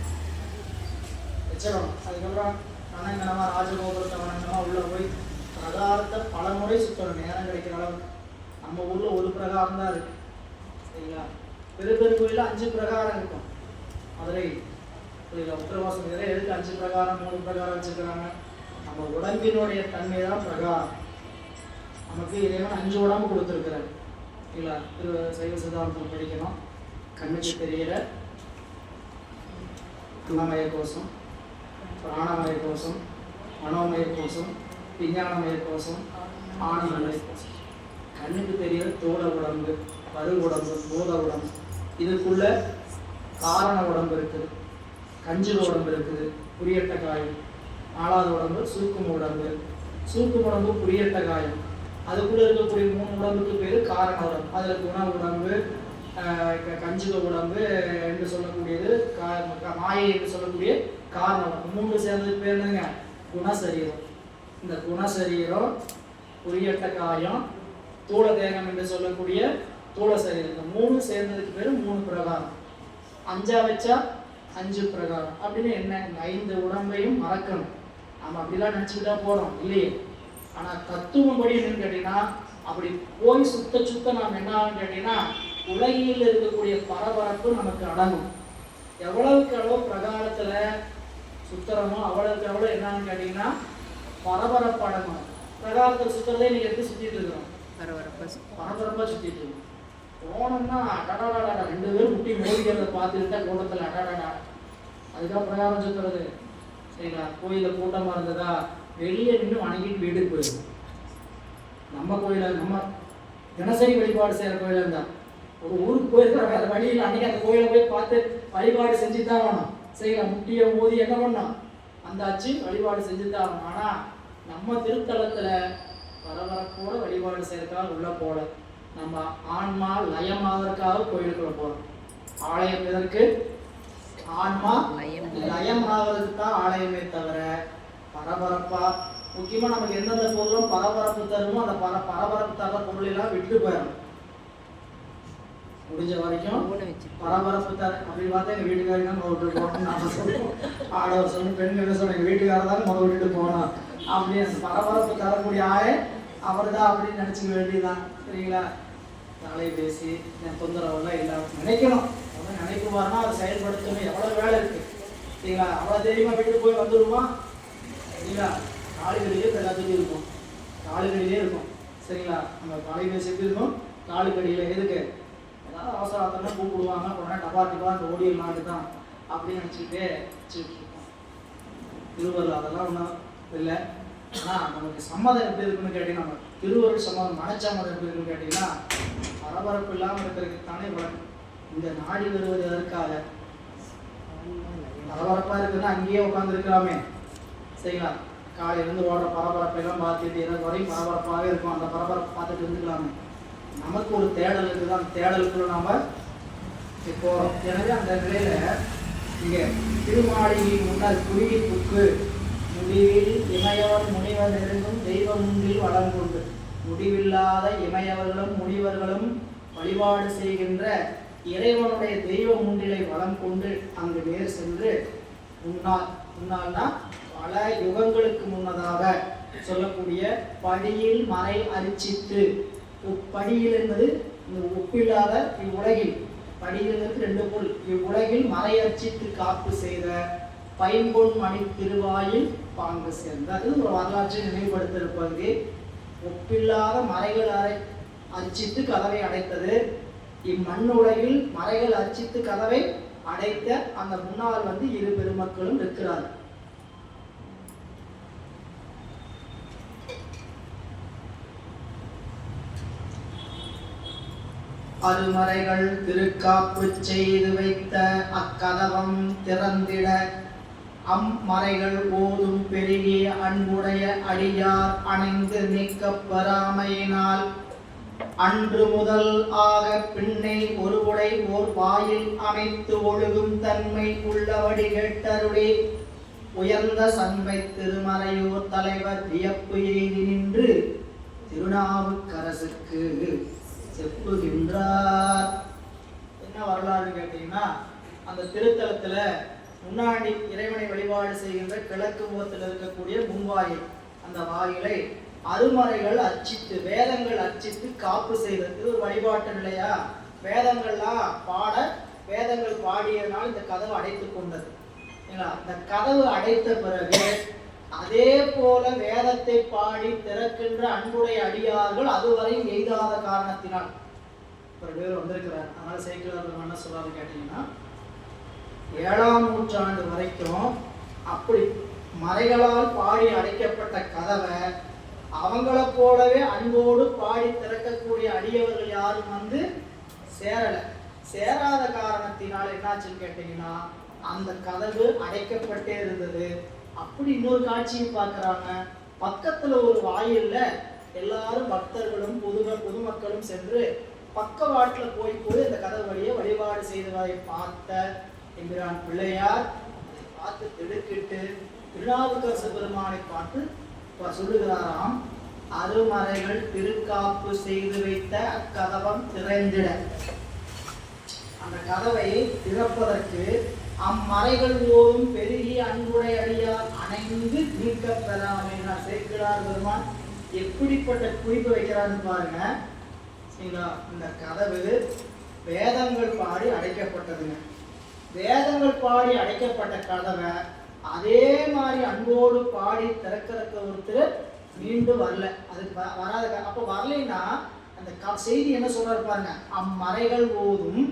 வச்சிடணும். அதுக்கப்புறம் வணங்கனமா ராஜகோபுரத்தை வணங்கனமா உள்ள போய் பிரகாரத்தை பல முறை சுற்றணும் நேரம் கிடைக்கிற அளவு. நம்ம ஊர்ல ஒரு பிரகாரம் தான் இருக்கு சரிங்களா. பெருப்பெரு கோயில 5 பிரகாரம் இருக்கும். மதுரை உத்தரவாசம் இதில் எதுக்கு 5 பிரகாரம் 3 பிரகாரம் வச்சிருக்கிறாங்க? நம்ம உடம்பினுடைய தன்மை தான் பிரகாரம். நமக்கு இறைவன் 5 உடம்பு கொடுத்துருக்கிறார் இல்லைங்களா. சைவ சித்தாந்தம் படிக்கணும். கண்ணுக்கு தெரியற அன்னமய கோஷம், பிராணமய கோஷம், மனோமய கோஷம், விஞ்ஞானமய கோஷம், ஆனந்தமய கோஷம். கண்ணுக்கு தெரிகிற தோட உடம்பு, பரு உடம்பு, போத உடம்பு, இதுக்குள்ள காரண உடம்பு இருக்குது, கஞ்சுக உடம்பு இருக்குது, புரியட்ட காயம். 4வது உடம்பு சூக்கும் உடம்பு. சூக்கும் உடம்பு புரியட்ட காயம். அதுக்குள்ள இருக்கக்கூடிய 3 உடம்புக்கு பேரு காரண உடம்பு. அதுல குண உடம்பு, கஞ்சுக உடம்பு என்று சொல்லக்கூடியது, மாயை என்று சொல்லக்கூடிய காரண உடம்பு. 3 சேர்ந்ததுக்கு பேர் என்னங்க? குணசரீரம். இந்த குணசரீரம், புரியட்ட காயம், தூள தேகம் என்று சொல்லக்கூடிய தூள சரீரம். இந்த 3 சேர்ந்ததுக்கு பேரு 3 பிரகாரம். 5 வச்சா 5 பிரகாரம். அப்படின்னு என்ன? இந்த 5 உடம்பையும் மறக்கணும். நம்ம அப்படிலாம் நினைச்சுக்கிட்டா போறோம் இல்லையே. ஆனா தத்துவம் படி என்னன்னு கேட்டீங்கன்னா, அப்படி போய் சுத்த நாம் என்ன ஆகும் கேட்டீங்கன்னா, உலகில் இருக்கக்கூடிய பரபரப்பு நமக்கு அடங்கும். எவ்வளவுக்கு எவ்வளவு பிரகாரத்துல சுத்தரமோ அவ்வளவுக்கு எவ்வளவு என்னன்னு கேட்டீங்கன்னா பரபரப்பு அடங்கும். பிரகாரத்தில் சுத்துறதே நீங்க எடுத்து சுத்திட்டு இருக்கிறோம், பரபரப்பா சுத்திட்டு இருக்கோம். போனோம்னா அடாடாடா 2 பேரும் முட்டி மோதிக்கிறத பார்த்துக்கிட்டா கூட்டத்தில் அடாடாடா. அதுக்காக பிரகாரம் சுத்துறது சரிங்களா. கோயில கூட்டமா இருந்ததா வெளியே நின்று வணங்கிட்டு வீட்டுக்கு போயிடும். நம்ம கோயில நம்ம தினசரி வழிபாடு செய்யற கோயில இருந்தா ஒரு ஊருக்கு போயிருக்கிற அந்த வழியில் அன்னைக்கு அந்த கோயிலை போய் பார்த்து வழிபாடு செஞ்சுதான் ஆகணும் சரிங்களா. முட்டியை மோதி என்ன பண்ணோம் அந்த ஆச்சு வழிபாடு செஞ்சுதான் ஆகணும். ஆனா நம்ம திருத்தலத்துல பரபரப்போட வழிபாடு செய்யறதுக்காக உள்ள போல, நம்ம ஆன்மா லயமாவதற்காக கோயிலுக்குள்ள போறோம். ஆலயம் எதற்கு? ஆன்மா லயமாவதற்கு தான் ஆலயமே தவிர பரபரப்பா முக்கியமா நமக்கு எந்தெந்த பொருளும் பரபரப்பு தருமோ அந்த பரபரப்பு தர பொருள் எல்லாம் விட்டு போயிடும். முடிஞ்ச வரைக்கும் பரபரப்பு தர அப்படி பார்த்தா எங்க வீட்டுக்காரங்க விட்டுட்டு போகணும். நாம சொல்லுவோம் ஆடவர் சொல்லணும், பெண்கள் சொல்லணும், எங்க வீட்டுக்காரர் தான் முதல் விட்டுட்டு போகணும். அப்படி அந்த பரபரப்பு தரக்கூடிய ஆய அவர் தான் அப்படின்னு நினைச்சுக்க வேண்டியதுதான் சரிங்களா. தலை பேசி என் தொந்தரவெல்லாம் இல்லாம நினைக்கணும். நினைக்குவாருன்னா அதை செயல்படுத்தணும். எவ்வளவு வேலை இருக்கு சரிங்களா. அவ்வளவு தெரியுமா விட்டு போய் வந்துடுவான் சரிங்களா. காலுக்கடியிலே எல்லாத்துக்கும் இருக்கும், காலுக்கடியிலே இருக்கும் சரிங்களா. நம்ம காலை பேசி எப்படி இருக்கும்? காலுக்கடியில எதுக்கு? ஏதாவது அவசர ஆத்திரம் கூப்பிடுவாங்க, உடனே டபாட்டிப்பா அந்த ஓடியல் நாடு தான் அப்படின்னு நினச்சிக்கிட்டே வச்சுக்கிட்டு இருக்கோம். திருவருள் அதெல்லாம் ஒன்றும் இல்லை. ஆனால் நமக்கு சம்மதம் எப்படி இருக்குன்னு கேட்டீங்கன்னா, நம்ம திருவருள் சம்மதம் மனச்சம்மதம் எப்படி இருக்குன்னு கேட்டீங்கன்னா, பரபரப்பு இல்லாமல் இருக்கிறதுக்கு தானே உலகம். இந்த நாடி வருவது எதற்காக? பரபரப்பா இருக்குன்னா அங்கேயே உட்கார்ந்து இருக்கலாமே. சரிங்களா? காலையிலேருந்து ஓடுற பரபரப்பெல்லாம் பார்த்துட்டு இரவு வரையும் பரபரப்பாகவே இருக்கும். அந்த பரபரப்பு பார்த்துட்டு இருந்துக்கலாமே. நமக்கு ஒரு தேடல் இருக்குது. அந்த தேடலுக்குள்ள நாம போறோம். எனவே அந்த நிலையில இங்க திருமாளிகை முன்னால் குருவி புக்கு முடிவில் இமையவர் முனிவர் நெருங்கும் தெய்வ முன்றில் வளர்ந்து முடிவில்லாத இமையவர்களும் முனிவர்களும் வழிபாடு செய்கின்ற இறைவனுடைய தெய்வ முன்னிலை வளம் கொண்டு அங்கு நேர் சென்று முன்னால்னா பல யுகங்களுக்கு முன்னதாக சொல்லக்கூடிய படியில் மறை அரிச்சித்து, படியில் என்பது இந்த ஒப்பில்லாத இவ்வுலகில், படியில் ரெண்டு பொருள், இவ்வுலகில் மறை அர்ச்சித்து காப்பு செய்த பைம்பொன் மணி திருவாயில் பாங்கு சேர்ந்த, அது ஒரு வரலாற்றை நினைவுபடுத்திருப்பது. ஒப்பில்லாத மறைகள் அர்ச்சித்து கதவை அடைத்தது. இம்மண்ணுலகில் மறைகள் அர்ச்சித்து கதவை அடைத்த அந்த முன்னால் இரு பெருமக்களும் இருக்கிறார். அருமறைகள் திருக்காப்பு செய்து வைத்த அக்கதவம் திறந்திட அம்மறைகள் ஓதும் பெருகிய அன்புடைய அடியார் அணைந்து நீக்கப் பெறாமையினால் அன்று முதல் ஆக பின்னை ஒருவுடை ஓர் வாயில் அமைத்து ஒழுகும் தன்மை உள்ளபடி கேட்டருளே உயர்ந்த சண்பை திருமறையோர் தலைவர் வியப்பு எய்தி நின்று திருநாவுக்கரசுக்கு செப்புகின்றார். என்ன வரலாறு கேட்டீங்கன்னா, அந்த திருத்தலத்துல முன்னாடி இறைவனை வழிபாடு செய்கின்ற கிழக்கு முகத்தில் இருக்கக்கூடிய முன்வாயில், அந்த வாயிலை அருமறைகள் அர்ச்சித்து, வேதங்கள் அர்ச்சித்து காப்பு செய்தது. ஒரு வழிபாட்டு நிலையா? வேதங்கள்லாம் வேதங்கள் பாடியதனால் இந்த கதவு அடைத்து கொண்டது. இந்த கதவு அடைத்த பிறகு அதே போல வேதத்தை பாடி திறக்கின்ற அன்புடைய அடியார்கள் அதுவரையும் எய்தாத காரணத்தினால் ஒரு பேர் வந்திருக்கிறார். அதனால சேக்கிழார் என்ன சொல்றாரு கேட்டீங்கன்னா, 7ஆம் நூற்றாண்டு வரைக்கும் அப்படி மறைகளால் பாடி அடைக்கப்பட்ட கதவை அவங்கள போலவே அன்போடு பாடி திறக்கக்கூடிய அடியவர்கள் யாரும் சேராத காரணத்தினால் என்னாச்சுன்னு கேட்டீங்கன்னா, அந்த கதவு அடைக்கப்பட்டே இருந்தது. அப்படி இன்னொரு காட்சியை பார்க்கிறாங்க. பக்கத்துல ஒரு வாயில்ல எல்லாரும் பக்தர்களும் பொதுமக்களும் சென்று பக்கவாட்டுல போய் அந்த கதவு வழியே வழிபாடு செய்தவரை பார்த்த என்கிறான் பிள்ளையார். பார்த்து திடுக்கிட்டு திருநாவுக்கரசு பெருமானை பார்த்து சொல்லுகிறாராம், அருமறைகள் திருக்காப்பு செய்து வைத்த அக்கதவம் திறந்திட. அந்த கதவை திறப்பதற்கு அம்மறைகள் ஓடும் பெருகிய அன்புடைய அடியார் அணைந்து நீக்க பெறாமல் சேர்க்கிறார் பெருமான். எப்படிப்பட்ட குறிப்பு வைக்கிறான்னு பாருங்க. இந்த கதவு வேதங்கள் பாடி அடைக்கப்பட்டதுங்க. வேதங்கள் பாடி அடைக்கப்பட்ட கதவை அதே மாதிரி அன்போடு பாடி திறக்கிறதுக்கு ஒருத்தர் மீண்டும் வரல. அதுக்கு வராத. அப்போ வரலைன்னா அந்த செய்தி என்ன சொல்றாரு பாருங்க, அம்மறைகள் ஓதும்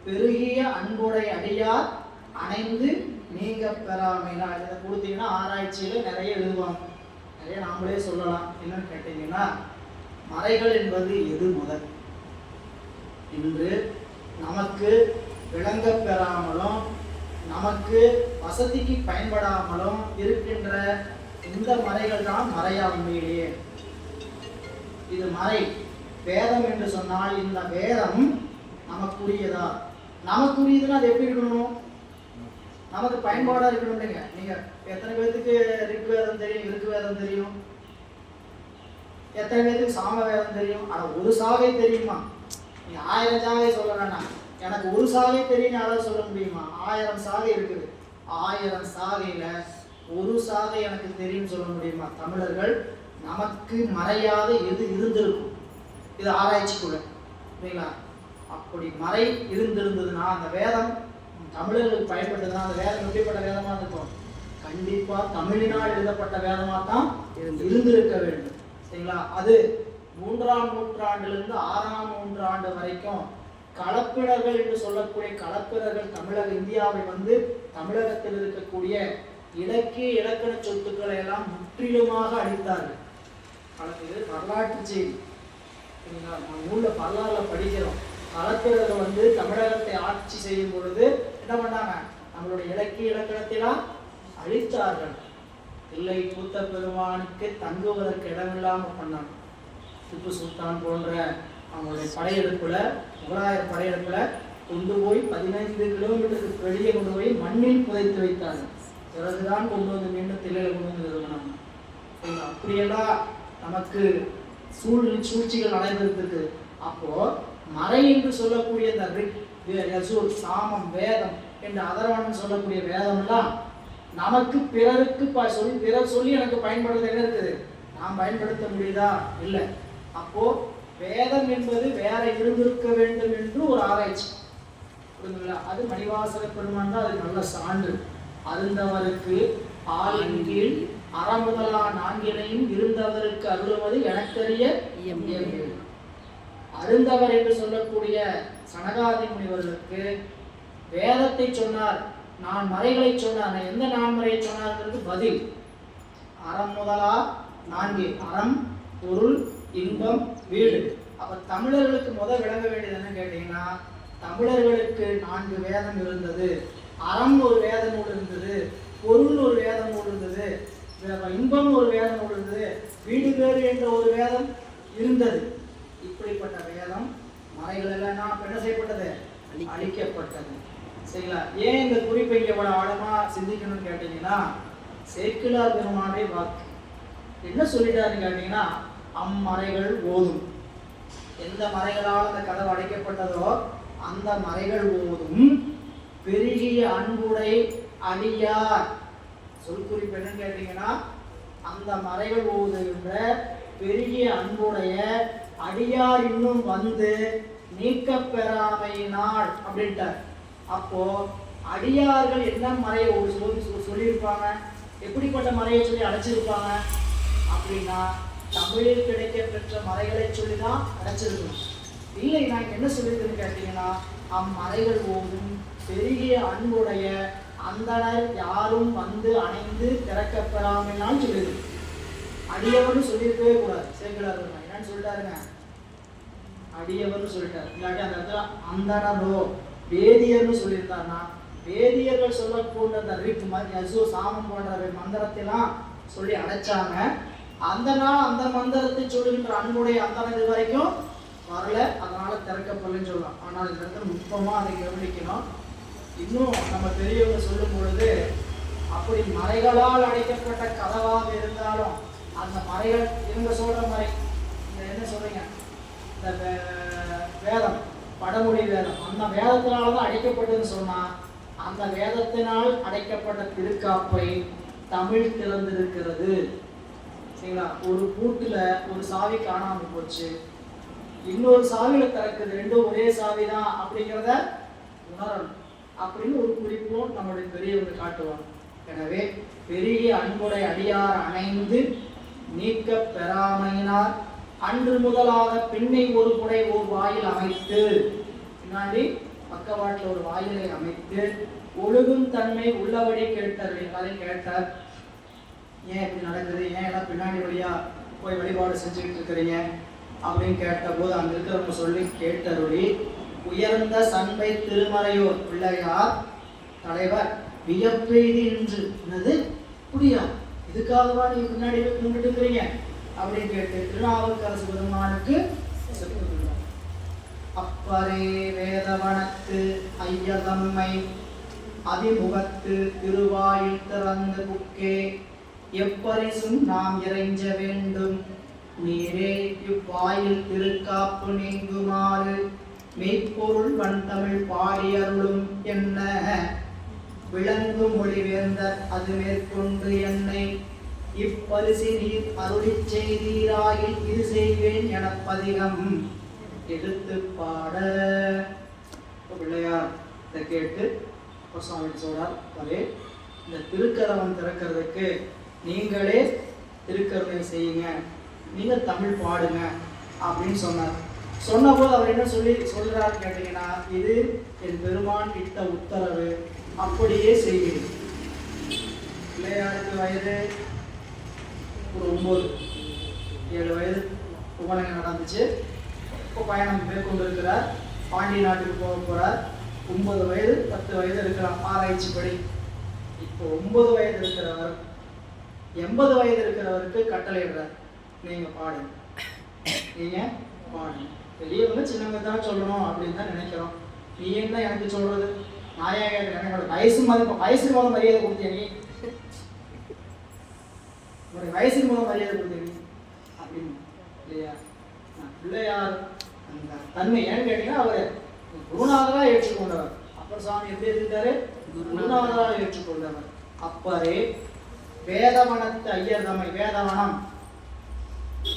பெருகிய அன்புடைய அடியார் அணைந்து நீங்க பெறாமைனா. இதை கொடுத்தீங்கன்னா ஆராய்ச்சியில நிறைய எழுதுவாங்க, நிறைய நாமளே சொல்லலாம். என்னன்னு கேட்டீங்கன்னா, மறைகள் என்பது எது முதல் இன்று நமக்கு விளங்க பெறாமலும் நமக்கு வசதிக்கு பயன்படாமலும் இருக்கின்ற இந்த மறைகள் தான் மறையா. உண்மையிலேயே இது மறை. வேதம் என்று சொன்னால் இந்த வேதம் நமக்குரியதா? நமக்குரியதுன்னா அது எப்படி இருக்கணும்? நமக்கு பயன்பாடா இருக்கணும் இல்லைங்க. நீங்க எத்தனை பேருக்கு ரிக் வேதம் தெரியும், இருக்கு வேதம் தெரியும்? எத்தனை பேருக்கு சாம வேதம் தெரியும்? ஆனா ஒரு சாகை தெரியுமா? நீங்க 1000 சாகை சொல்ல வேண்டாம், எனக்கு ஒரு சாகை தெரியும் யாராவது சொல்ல முடியுமா? 1000 சாகை இருக்குது. 1000 சாகையில ஒரு சாகை எனக்கு தெரியும் சொல்ல முடியுமா? தமிழர்கள் நமக்கு மறையாத எது இருந்திருக்கும்? இது ஆராய்ச்சிக்குள்ள இல்லைங்களா? அப்படி மறை இருந்திருந்ததுன்னா அந்த வேதம் தமிழர்களுக்கு பயன்பட்டதுன்னா அந்த வேதம் எப்படிப்பட்ட வேதமா இருக்கும்? கண்டிப்பா தமிழினால் எழுதப்பட்ட வேதமா தான் இருந்திருக்க வேண்டும். சரிங்களா? அது 3ஆம் நூற்றாண்டிலிருந்து 6ஆம் நூற்றாண்டு வரைக்கும் கலப்பினர்கள் என்று சொல்லக்கூடிய கலப்பினர்கள் இந்தியாவை தமிழகத்தில் இருக்கக்கூடிய இலக்கிய இலக்கண சொத்துக்களை எல்லாம் முற்றிலுமாக அழித்தார்கள். இது வரலாற்று செய்தி. சரிங்களா? நம்ம ஊர்ல வரலாறுல படிக்கிறோம், களப்பிரர்கள் வந்து தமிழகத்தை ஆட்சி செய்யும் பொழுது என்ன பண்ணாங்க, நம்மளுடைய இலக்கிய இலக்கணத்தைலாம் அழித்தார்கள். தில்லை கூத்த பெருமானுக்கு தங்குவதற்கு இடமில்லாம பண்ணாங்க. திப்பு சுல்தான் போன்ற அவங்களுடைய படையெடுப்புல, முகலாயர் படையெடுப்புல கொண்டு போய் 15 கிலோமீட்டருக்கு வெளியே கொண்டு போய் மண்ணில் புதைத்து வைத்தாங்க. பிறகுதான் கொண்டு வந்து மீண்டும் தில்லையில கொண்டு வந்து நிறுவனம். அப்படியெல்லாம் நமக்கு சூழ்ச்சிகள் நடைபெறுது. அப்போ மறை என்று சொல்லக்கூடிய இந்த ரிக், யசுர், சாமம், வேதம் என்று அதர்வணன் சொல்லக்கூடிய வேதம்லாம் நமக்கு பிறருக்கு பிறர் சொல்லி எனக்கு பயன்படுத்த என்ன இருக்குது, நாம் பயன்படுத்த முடியுதா? இல்லை. அப்போ வேதம் என்பது வேற இருந்திருக்க வேண்டும் என்று ஒரு ஆராய்ச்சி. புரியுதுங்களா? அது மணிவாசக பெருமான் தான் அதுக்கு நல்ல சான்று. அருந்தவருக்கு ஆளின் கீழ் அறமுதலா நான்கினையும் இருந்தவருக்கு அருளுவது எனக்கரிய இயல்பு. அருந்தவர் என்று சொல்லக்கூடிய சனகாதி முனிவர்களுக்கு வேதத்தை சொன்னார், நான் மறைகளை சொன்னார். எந்த நான்மறையை சொன்னார்ங்கிறது பதில். அறம் முதலா நான்கு, அறம், பொருள், இன்பம், வீடு. அப்ப தமிழர்களுக்கு விளங்க வேண்டியது என்ன கேட்டீங்கன்னா, தமிழர்களுக்கு 4 வேதம் இருந்தது. அறம் ஒரு வேத நூல் இருந்தது, பொருள் ஒரு வேத நூல் இருந்தது, இன்பம் ஒரு வேத நூல் இருந்தது, வீடு வேறு என்ற ஒரு வேதம் இருந்தது. இப்படிப்பட்ட வேதம் மறைகள் எல்லாம் என்ன செய்யப்பட்டது, அழிக்கப்பட்டது. சரிங்களா? ஏன் இந்த குறிப்பை இங்க ஆழமா சிந்திக்கணும்னு கேட்டீங்கன்னா, சேக்கிழார் பெருமானுடைய வாக்கு என்ன சொல்லிட்டாருன்னு கேட்டீங்கன்னா, அம்மறைகள் ஓதும். எந்த மறைகளால் அந்த கதவு அடைக்கப்பட்டதோ அந்த மறைகள் ஓதும் பெருகிய அன்புடை அடியார். சொல்குறிப்பு என்னன்னு கேட்டீங்கன்னா, அந்த மறைகள் ஓதுகின்ற பெருகிய அன்புடைய அடியார் இன்னும் வந்து நீக்க பெறாமையினால் அப்படின்ட்டார். அப்போ அடியார்கள் என்ன மறையை சொல்லியிருப்பாங்க, எப்படிப்பட்ட மறையை சொல்லி அடைச்சிருப்பாங்க அப்படின்னா, தமிழில் கிடைக்க பெற்ற மறைகளை சொல்லிதான் அடைச்சிருக்கணும். இல்லை, நான் என்ன சொல்லியிருக்கேன்னு கேட்டீங்கன்னா, அம்மறைகள் ஓதும் பெருகிய அன்புடைய அந்தனர் யாரும் வந்து அணைந்து திறக்க பெறாமையினால் சொல்லியிருக்கு. அடியவர்னு சொல்லியிருக்கவே கூடாது. சேக்கிழார் என்னன்னு சொல்லிட்டாருங்க, அடியவர்னு சொல்லிட்டாரு. இல்லாட்டி அந்த இடத்துல அந்தனரோ வேதியர்னு சொல்லியிருந்தாருன்னா, வேதியர்கள் சொல்லக்கூடிய அந்த ரிக், யசு, சாமம் போன்ற மந்திரத்தைலாம் சொல்லி அடைச்சாங்க. அந்த நாள் அந்த மந்திரத்தை சொல்லுகின்ற அன்புடைய அந்தனர் இது வரைக்கும் வரல, அதனால திறக்கப்படலன்னு சொல்லலாம். ஆனால் இந்த இடத்துல நுட்பமா அதை கவனிக்கணும். இன்னும் நம்ம பெரியவங்க சொல்லும் பொழுது, அப்படி மறைகளால் அடைக்கப்பட்ட கதவாக இருந்தாலும் அந்த மறைகள், இவங்க சொல்ற மாதிரி இந்த என்ன சொல்றீங்க, இந்த வேதம், படமொழி வேதம், அந்த வேதத்தினால்தான் அடைக்கப்பட்டதுன்னு சொன்னா, அந்த வேதத்தினால் அடைக்கப்பட்ட திருக்காப்பை தமிழ் திறந்திருக்கிறது. சரிங்களா? ஒரு பூட்டுல ஒரு சாவி காணாம போச்சு, இன்னொரு சாவியில திறக்குது, ரெண்டும் ஒரே சாவி தான் அப்படிங்கிறத உணரணும் அப்படின்னு ஒரு குறிப்பும் நம்முடைய பெரியவங்க காட்டுவாங்க. எனவே பெரிய அன்புடைய அடியார் அணைந்து நீக்க பெறாமையினார் அன்று முதலாக பின்னை ஒரு புடை ஒரு வாயில் அமைத்து, பின்னாடி பக்கவாட்டில் ஒரு வாயிலை அமைத்து ஒழுகும் தன்மை உள்ளபடி கேட்டார். அதை கேட்டார், ஏன் இப்படி நடக்குது, ஏன் எல்லாம் பின்னாடி வழியா போய் வழிபாடு செஞ்சுக்கிட்டு இருக்கிறீங்க அப்படின்னு கேட்டபோது அங்க இருக்கிறவங்க சொல்லி கேட்டருளி, உயர்ந்த சண்பை திருமறையோர் பிள்ளையார் தலைவர் வியப்பெய்தி என்று, என்னது புரியா, இதுக்காகவா நீங்க பின்னாடி போய் கும்பிட்டு இருக்கிறீங்க அப்படின்னு கேட்டு திருநாவுக்கரசு பெருமானுக்கு அப்பரே வேதவனத்து ஐயதம்மை அதிமுகத்து திருவாயில் திறந்து புக்கே எப்பரிசும் நாம் இறைஞ்ச வேண்டும், நீரே இவ்வாயில் திருக்காப்பு நீங்குமாறு மெய்ப்பொருள் வன்தமிழ் பாடி அருளும் என்ன விளங்கு மொழிவேந்தர் அது மேற்கொண்டு என்னை இப்பரிசி நீர் அருளி செய்தீராயில் இது செய்வேன் என பதிகம் எடுத்து பாட. பிள்ளையார் இதை கேட்டு சுவாமி சொல்றார், அதே இந்த திருக்கரவம் திறக்கிறதுக்கு நீங்களே திருக்கருணை செய்யுங்க, நீங்க தமிழ் பாடுங்க அப்படின்னு சொன்னார். சொன்னபோது அவர் என்ன சொல்றாரு கேட்டீங்கன்னா, இது என் பெருமான் இட்ட உத்தரவு, அப்படியே செய்கிறேன். பிள்ளையாருக்கு வயது ஒரு 9-7 வயது உபநயனம் நடந்துச்சு. இப்போ பயணம் மேற்கொண்டிருக்கிறார். பாண்டிய நாட்டுக்கு போக போறார். 9 வயது 10 வயது இருக்கலாம் ஆராய்ச்சிப்படி. இப்போ 9 வயது இருக்கிறவர் 80 வயது இருக்கிறவருக்கு கட்டளையிடுறார், நீங்க பாடுங்க, நீங்க பாடுங்க. பெரியவங்க சின்னவங்க தான் சொல்லணும் அப்படின்னு தான் நினைக்கிறோம். நீ என்ன எனக்கு சொல்றது? நான் என்னோட வயசுக்கு முதல் மரியாதை கொடுத்தேன் நீ, உங்களுடைய வயசுக்கு முதல் மரியாதை கொடுத்தேன் நீ அப்படின்னு இல்லையா? பிள்ளையார் அந்த தன்மை ஏன்னு கேட்டீங்கன்னா அவர் குருநாதரா ஏற்றுக்கொண்டவர். அப்பர் சுவாமி எப்படி இருக்காரு? குருநாதரா ஏற்றுக்கொண்டவர். அப்பரே வேதவனத்து ஐயர் தம்மை, வேதவனம்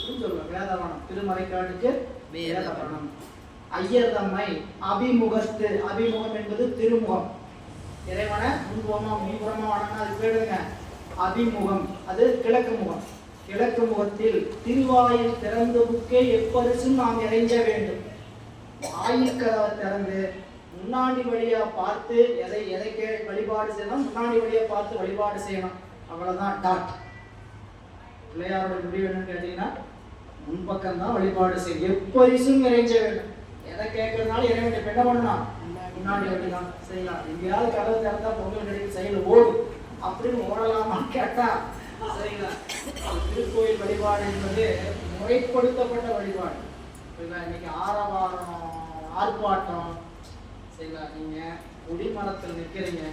சொல்லுங்க, வேதவனம் திருமறைக்காட்டுக்கு வேதவனம். ஐயர் தம்மை அபிமுகத்து, அபிமுகம் என்பது திருமுகம். இறைவனை முன்புறமா முன்புறமா வணங்கினா அது பேருங்க அபிமுகம், அது கிழக்கு முகம். கிழக்கு முகத்தில் திருவாயில் திறந்த புக்கே எப்பரிசும் நாம் இறைஞ்ச வேண்டும். வாயில் கதவை திறந்து முன்னாடி வழியா பார்த்து எதை வழிபாடு செய்யணும், முன்னாடி வழியா பார்த்து வழிபாடு செய்யணும். அவ்வளவுதான் டாட். பிள்ளையாரோட முடிவு என்னன்னு கேட்டீங்கன்னா முன்பக்கம் தான் வழிபாடு செய்யும், எப்பரிசும் இறைஞ்ச வேண்டும். எதை கேட்கறதுனால இறைவன் என்ன பண்ணலாம், முன்னாடி வழிதான் செய்யலாம். எங்கேயாவது கதவை திறந்தா பொங்கல் கிடைக்கும் செயல் ஓடு அப்படின்னு ஓடலாமான்னு கேட்டா சரிங்களா? திருக்கோயில் வழிபாடு என்பது முறைப்படுத்தப்பட்ட வழிபாடு. இன்னைக்கு ஆரவாரம் ஆர்ப்பாட்டம் சரிங்களா? நீங்க குடிமரத்தில் நிற்கிறீங்க,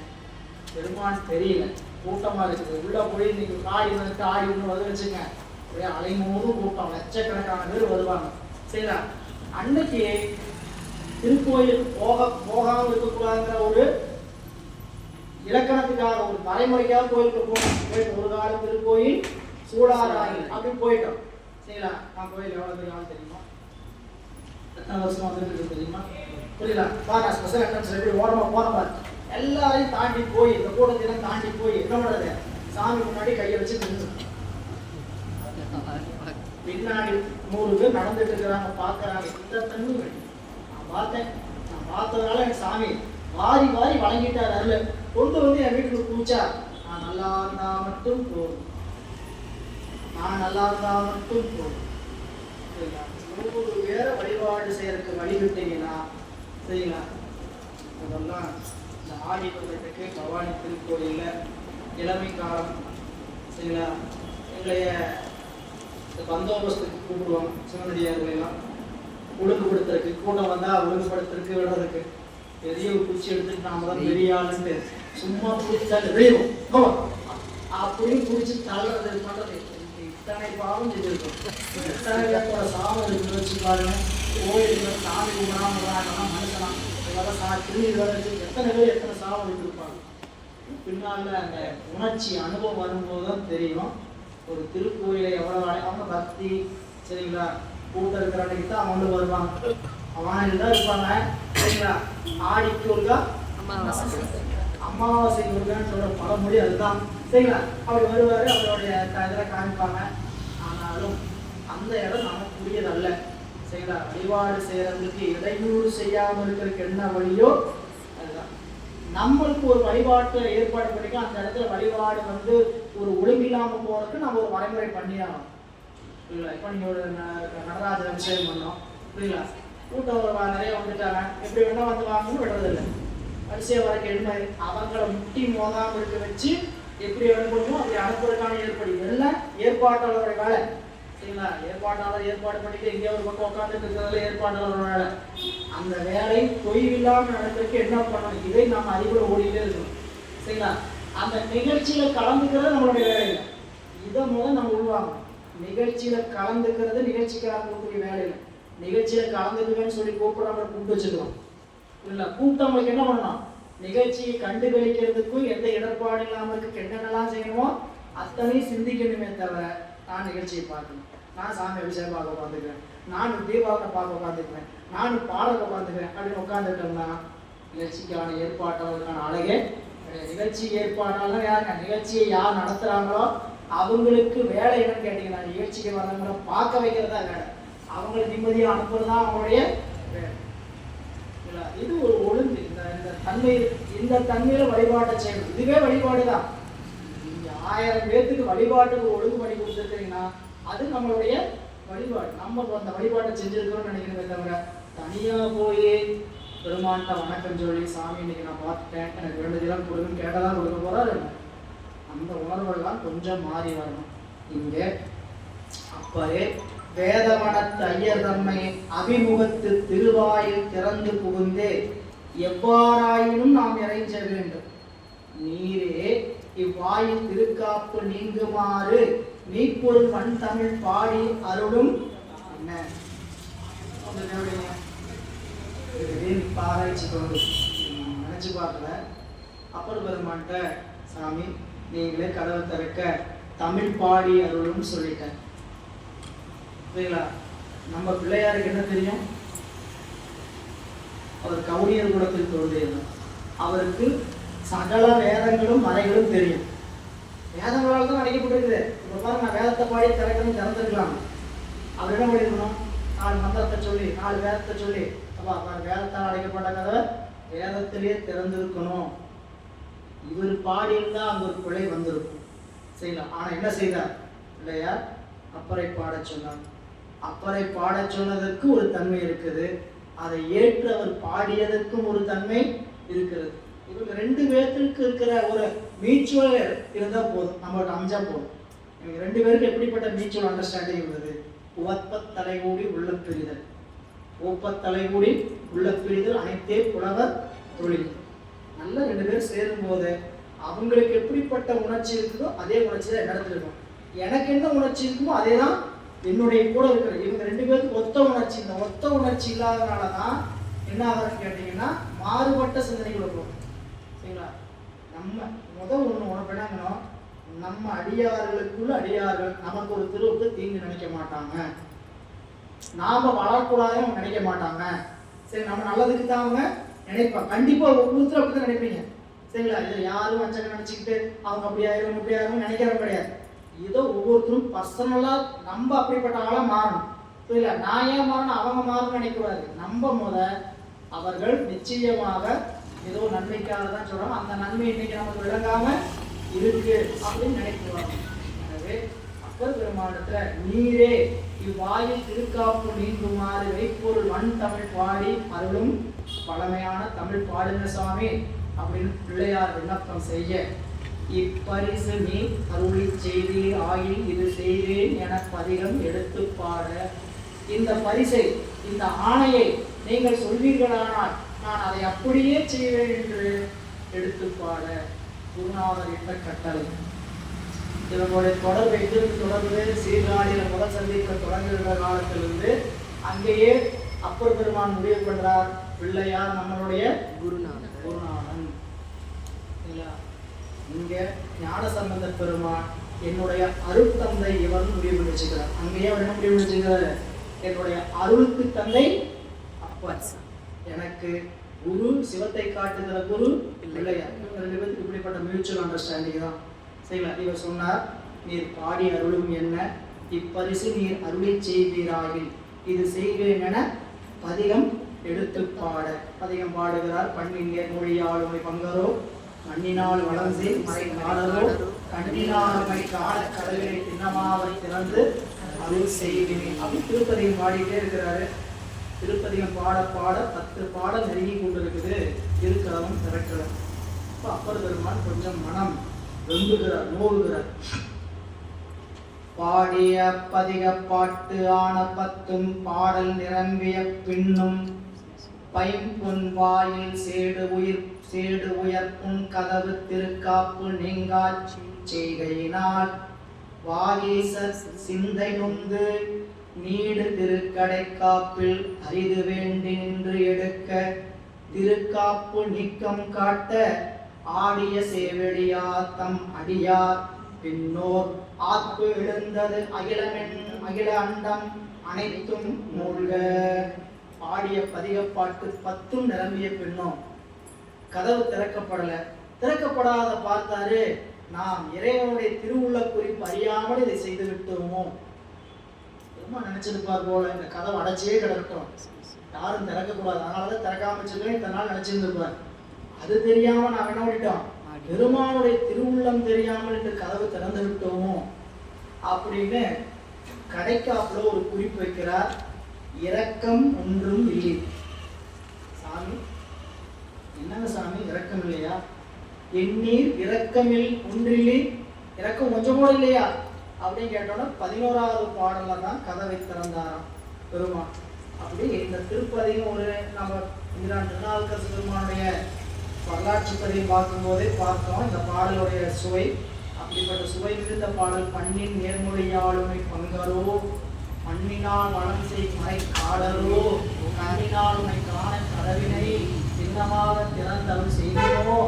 பெருமான் தெரியல, கூட்டமா இருக்குது, உள்ள போய் நீங்க காடி வந்துட்டு ஆடி ஒன்று வந்து வச்சுங்க, அப்படியே அலைமோதும் கூட்டம், லட்சக்கணக்கான பேர் வருவாங்க சரிங்களா? அன்னைக்கு திருக்கோயில் போகாமல் இருக்கக்கூடாதுங்கிற ஒரு இலக்கணத்துக்காக, ஒரு தலைமுறைக்காக கோயிலுக்கு போயிட்டு ஒரு காலம் திருக்கோயில் சூடாராயில் அப்படின்னு போயிட்டோம் சரிங்களா? நான் கோயில் எவ்வளவு பெரிய ஆள் தெரியுமா, எத்தனை வருஷமா வந்துருக்கு தெரியுமா? புரியல பாருங்க, ஸ்பெஷல் என்ட்ரன்ஸ் எப்படி ஓரமா போறோம், எல்லாரையும் தாண்டி போய் இந்த கூட்டத்தையும் தாண்டி போய் என்ன பண்றது, சாமி முன்னாடி கையை வச்சு நின்று பின்னாடி 100 பேர் நடந்துட்டு இருக்கிறாங்க, பார்க்கறாங்க. இந்த தண்ணி நான் பார்த்ததுனால எனக்கு சாமி வாரி வாரி வழங்கிட்டார். அருள் கொண்டு வந்து என் வீட்டுக்கு பூச்சா, நான் நல்லா இருந்தா மட்டும் போதும், நான் நல்லா இருந்தா மட்டும் போதும். 100 பேரை வழிபாடு செய்யறதுக்கு வழிவிட்டீங்கன்னா சரிங்களா? அதெல்லாம் இந்த ஆடி பதினெட்டுக்கு பவானி திருக்கோயில்ல இளமை காலம் சரிங்களா? எங்களைய பந்தோபஸ்துக்கு கூப்பிடுவாங்க, சிவனடியார்களெல்லாம் ஒழுங்குபடுத்துறதுக்கு, கூட்டம் வந்தா ஒழுங்குபடுத்துறதுக்கு விடுறதுக்கு. பெரிய குச்சி எடுத்துட்டு நாம தான் பெரிய ஆளுன்ட்டு சும்மா பிடிச்சாட்டு வெளியும் அப்படின்னு பிடிச்சி தள்ளுறது பண்றது. இத்தனை பாவம் செஞ்சிருக்கும், எத்தனை பேரோட சாமம் இருக்குன்னு வச்சு பாருங்க. கோயிலுக்கு சாமி கும்பிடாம மனுஷனா இதெல்லாம் திருநீர் வேலை வச்சு எத்தனை பேர் எத்தனை சாமம் இருப்பாங்க. பின்னால அந்த உணர்ச்சி அனுபவம் வரும்போது தான் தெரியும் ஒரு திருக்கோயிலை எவ்வளவு அவங்க பக்தி சரிங்களா? கூட்டம் இருக்கிற அன்னைக்கு தான் அவங்க வருவாங்க, அவனில் தான் இருப்பாங்க சரிங்களா? ஆடிக்கு ஒருக்கா அமாவாசை ஒருக்கான்னு சொல்ற பழமொழி அதுதான் சரிங்களா? அவர் வருவாரு, அவருடைய இதெல்லாம் காமிப்பாங்க. ஆனாலும் அந்த இடம் நமக்குரியது அல்ல சரிங்களா? வழிபாடு செய்யறதுக்கு இடையூறு செய்யாமல் இருக்கிறதுக்கு என்ன வழியோ அதுதான். நம்மளுக்கு ஒரு வழிபாட்டு ஏற்பாடு பண்ணிக்க, அந்த இடத்துல வழிபாடு ஒரு ஒழுங்கில்லாம போறதுக்கு நம்ம ஒரு வரைமுறை பண்ணியாகணும் புரியுங்களா? இப்போ நீங்க ஒரு நடராஜர் அபிஷேகம் பண்ணோம் புரியுங்களா? கூட்டம் நிறைய வந்துட்டாங்க, எப்படி வேணா வந்து வாங்கன்னு விடுறதில்லை. வரிசையை வரைக்கும் எழுமை அவங்கள முட்டி மோதாம இருக்க வச்சு எப்படி அனுப்பணுமோ அப்படி அனுப்புறதுக்கான ஏற்பாடு எல்லாம் ஏற்பாட்டாளருடைய வேலை சரிங்களா? ஏற்பாட்டாளர் ஏற்பாடு பண்ணிட்டு எங்கேயோ ஒரு பக்கம் உட்காந்துட்டு இருக்கிறதுல ஏற்பாட்டாளர் வேலை. அந்த வேலை தொய்வில்லாம நடக்கிறதுக்கு என்ன பண்ணணும், இதை நம்ம அதிகமாக ஓடிட்டே இருக்கணும் சரிங்களா? அந்த நிகழ்ச்சியில கலந்துக்கிறது நம்மளுடைய வேலை இல்லை, இதை முதல் நம்ம உருவாங்கணும். நிகழ்ச்சியில கலந்துக்கிறது நிகழ்ச்சிக்காரங்களுக்குரிய வேலை இல்லை. நிகழ்ச்சியில கலந்துக்குவேன்னு சொல்லி கூப்பிடாம கூப்பிட்டு வச்சுக்கலாம் இல்லை? கூப்பிட்டவங்களுக்கு என்ன பண்ணணும், நிகழ்ச்சியை கண்டுகளிக்கிறதுக்கும் எந்த இடர்பாடு இல்லாம இருக்கு என்னென்னலாம் செய்யணுமோ அத்தனையும் சிந்திக்கணுமே தவிர நான் நிகழ்ச்சியை பார்க்கணும், நான் சாமி அபிஷேகம் பார்க்க உட்காந்துக்கிறேன், நான் தீபாவளை பார்க்க உட்காந்துக்கிறேன், நான் பாடலை உட்காந்துக்கிறேன் அப்படின்னு உட்காந்துட்டோம்னா நிகழ்ச்சிக்கான ஏற்பாட்டாளருக்கான அழகே கிடையாது. நிகழ்ச்சி ஏற்பாட்டாளர் யாருங்க, நிகழ்ச்சியை யார் நடத்துறாங்களோ அவங்களுக்கு வேலை என்னன்னு கேட்டீங்கன்னா நிகழ்ச்சிக்கு வரவங்களை பார்க்க வைக்கிறதா வேலை, அவங்களை நிம்மதியாக அனுப்புறதா அவங்களுடைய வேலை. இது ஒரு ஒழுங்கு. இந்த தன்மை, இந்த தன்மையில வழிபாட்டை செய்யணும், இதுவே வழிபாடு தான். நீங்க 1000 பேர்த்துக்கு வழிபாட்டுக்கு ஒழுங்கு பண்ணி கொடுத்துருக்கீங்கன்னா அது நம்மளுடைய வழிபாடு. நம்ம அந்த வழிபாட்டை செஞ்சிருக்கோம்னு நினைக்கிறத தவிர தனியா போய் பெருமான்கிட்ட வணக்கம் சொல்லி சாமி இன்னைக்கு நான் பார்த்துட்டேன் எனக்கு வேண்டியதெல்லாம் கொடுக்குன்னு கேட்டதான் கொடுக்க போறாரு. அந்த உணர்வெல்லாம் கொஞ்சம் மாறி வரணும். இங்கே அப்பவே வேதமனத்து ஐயர் தம்மை அபிமுகத்து திருவாயில் திறந்து புகுந்தே எவ்வாறாயினும் நாம் இறைஞ்ச வேண்டும். நீரே இவ்வாயில் திருக்காப்பு நீங்குமாறு மெய்ப்பொருள் வன் தமிழ் பாடி அருளும். என்ன ஆராய்ச்சி கொண்டு நினைச்சு பார்க்கல. அப்பர் பெருமான்கிட்ட சாமி நீங்களே கதவை திறக்க தமிழ் பாடி அருளும் சொல்லிட்டேன். புரியுங்களா? நம்ம பிள்ளையாருக்கு என்ன தெரியும்? அவர் கவுனியர் குலத்தில் தோன்றியவர். அவருக்கு சகல வேதங்களும் மறைகளும் தெரியும். வேதங்களால் தான் அடைக்கப்பட்டிருக்குது. இப்போ பாருங்க, நான் வேதத்தை பாடி திறக்கணும் திறந்துருக்கலாம். அவர் என்ன பண்ணிருக்கணும்? 4 மந்திரத்தை சொல்லி 4 வேதத்தை சொல்லி அப்பா வேதத்தால் அடைக்கப்பட்ட கதை வேதத்திலேயே திறந்திருக்கணும். இவர் பாடியிருந்தா அங்க ஒரு பிழை வந்திருக்கும். செய்யலாம். ஆனா என்ன செய்தார் பிள்ளையார்? அப்பரை பாட சொன்னார். அப்பரை பாட சொன்னதற்கு ஒரு தன்மை இருக்குது, அதை ஏற்று அவர் பாடியதற்கும் ஒரு தன்மை இருக்கிறது. இவங்க 2 பேருக்கு இருக்கிற ஒரு மியூச்சுவல் இருந்தா போதும், நம்மகிட்ட அமைஞ்சா போதும். இவங்க 2 பேருக்கு எப்படிப்பட்ட மியூச்சுவல் அண்டர்ஸ்டாண்டிங் இருந்தது? உவப்பத் தலைகூடி உள்ள பிரிதல். ஒப்பத் தலைகூடி உள்ள பிரிதல் அனைத்தே புலவர் தொழில். நல்லா 2 பேர் சேரும் போது அவங்களுக்கு எப்படிப்பட்ட உணர்ச்சி இருக்குதோ அதே உணர்ச்சி தான் என்னிடத்துல இருக்கும். எனக்கு என்ன உணர்ச்சி இருக்குமோ அதே தான் என்னுடைய கூட இருக்கிற. இவங்க 2 பேருக்கு ஒத்த உணர்ச்சி. இந்த ஒத்த உணர்ச்சி இல்லாதனால தான் என்ன ஆகுதுன்னு கேட்டீங்கன்னா மாறுபட்ட சிந்தனைகள் இருக்கும். சரிங்களா? நம்ம ஒன்று உணர்வு நம்ம அடியார்களுக்குள்ள அடியார்கள் நமக்கு ஒரு திருவுக்கு தீங்கு நினைக்க மாட்டாங்க, நாம வளரக்கூடாதுன்னு அவங்க நினைக்க மாட்டாங்க. சரி, நம்ம நல்லதுக்கு தான் அவங்க நினைப்பாங்க. கண்டிப்பா ஒவ்வொருத்தரும் அப்படிதான் நினைப்பீங்க. சரிங்களா? இதை யாரும் வஞ்சகம் நினைச்சுக்கிட்டு அவங்க அப்படியாயிரும் இப்படியாயிரும் நினைக்கிறது கிடையாது. ஏதோ ஒவ்வொருத்தரும் பர்சனலா நம்ம அப்படிப்பட்ட ஆளா மாறணும். சரிங்களா? நான் ஏன் மாறணும் அவங்க மாறணும்னு நினைக்கக்கூடாது. நம்ம அவர்கள் நிச்சயமாக ஏதோ நன்மைக்காக தான் சொல்றாங்க. அந்த நன்மை இன்னைக்கு நமக்கு விளங்காம இருக்கு அப்படின்னு நினைக்கிறாங்க. எனவே அப்பர் பெருமானத்துல நீரே இவ்வாயில் திருக்காப்பு நீங்குமாறு மெய்ப்பொருள் வன் தமிழ் பாடி அருளும் பழமையான தமிழ் பாடுங்க சாமி அப்படின்னு பிள்ளையார் விண்ணப்பம் செய்ய, இப்பரிசு நீ அருளி செய்தி ஆயில் இது செய்தேன் என பதிகம் எடுத்து பாட, இந்த பரிசை இந்த ஆணையை நீங்கள் சொல்வீர்களானால் நான் அதை அப்படியே செய்வேன் என்று எடுத்து பாட குருநாதர் என்ற கட்டளை. இவங்களுடைய தொடர்பு தொடர்பு சீர்காழியில் முதல் சந்திக்க தொடங்குகிற காலத்திலிருந்து அங்கேயே அப்பர் பெருமான் முடிவு பண்றார், பிள்ளையார் நம்மளுடைய குருநாதன். இங்க ஞானசம்பந்த பெருமான் என்னுடைய அருட்தந்தை இவர் முடிவு வச்சுக்கிறார். அங்கேயே அவர் என்ன முடிவு வச்சுக்கிறாரு? என்னுடைய அருளுக்கு தந்தை அப்பர், எனக்கு குரு, சிவத்தை காட்டுகிற குரு பிள்ளையார். 2 பேருக்கு இப்படிப்பட்ட மியூச்சுவல் அண்டர்ஸ்டாண்டிங் தான். சரிங்களா? இவர் சொன்னார், நீர் பாடி அருளும் என்ன, இப்பரிசு நீர் அருளை செய்வீராகில் இது செய்வேன் என பதிகம் எடுத்து பாட. பதிகம் பாடுகிறார். பண்ணிங்க மொழியாளுமை பங்கரோ மண்ணினால் வளர்ந்து மறை காடரோ கண்ணினாலுமை கால கடலை திண்ணமாவை திறந்து அருள் செய்வேன் அப்படி திருப்பதிகம் பாடிட்டே இருக்கிறாரு. திருப்பதிகம் பாட பாட 10 பாடல் நெருங்கி கொண்டிருக்குது. இருக்கிறவன் திறக்கிறார். இப்போ அப்பர் பெருமான் கொஞ்சம் மனம் வெம்புகிறார், நோவுகிறார். பாடிய பதிக பாட்டு ஆன 10 பாடல் நிரம்பிய பின்னும் பைம்பொன் வாயில் சேடு உயர்ப்பும் கதவு திருக்காப்பு நீங்காட்சி செய்கையினால் வாகீசர் சிந்தை நொந்து நீடு திருக்கடை காப்பில் அரிது வேண்டி நின்று எடுக்க திருக்காப்பு நீக்கம் காட்ட ஆடிய சேவடியா தம் அடியார் பின்னோர் ஆத்பு எழுந்தது அகில அண்டம் அனைத்தும் மூழ்க. பாடிய பதிகப்பாட்டு 10 நிரம்பிய பின்னோம் கதவு திறக்கப்படல. திறக்கப்படாத பார்த்தாரு, நாம் இறைவனுடைய திருவுள்ள குறிப்பு அறியாமல் இதை செய்து விட்டோமோ ரொம்ப நினைச்சிருப்பார் போல. இந்த கதவு அடைச்சே கிடக்கட்டும், யாரும் திறக்கக்கூடாது, அதனாலதான் திறக்காம வச்சிருக்கேன் இத்தனை நாள் நினைச்சிருந்திருப்பார். அது தெரியாம நாம் என்ன பண்ணிட்டோம், பெருமானுடைய திருவுள்ளம் தெரியாமல் இந்த கதவு திறந்து விட்டோமோ அப்படின்னு கடைக்காப்புல ஒரு குறிப்பு வைக்கிறார், இரக்கம் ஒன்றும் இல்லை. சாமி என்னங்க சாமி இரக்கம் இல்லையா? எண்ணீர் இரக்கமில் ஒன்றிலே, இரக்கம் கொஞ்சம் கூட இல்லையா அப்படின்னு கேட்டோன்னா 11வது பாடல தான் கதவை திறந்தாராம் பெருமான். அப்படி இந்த திருப்பதியும் ஒரு நம்ம திருநாவுக்கரசு பெருமானுடைய வரலாற்று பதிவை பார்க்கும்போதே பார்த்தோம் இந்த பாடலுடைய சுவை. அப்படிப்பட்ட சுவை மிகுந்த பாடல். பண்ணின் நேர்மொழியாளுமை பங்கரோ, மண்ணினால் வளம் செய் மறை காடலோ, கண்ணினால் உன்னை காண கதவினை சின்னமாக திறந்தவள் செய்தோ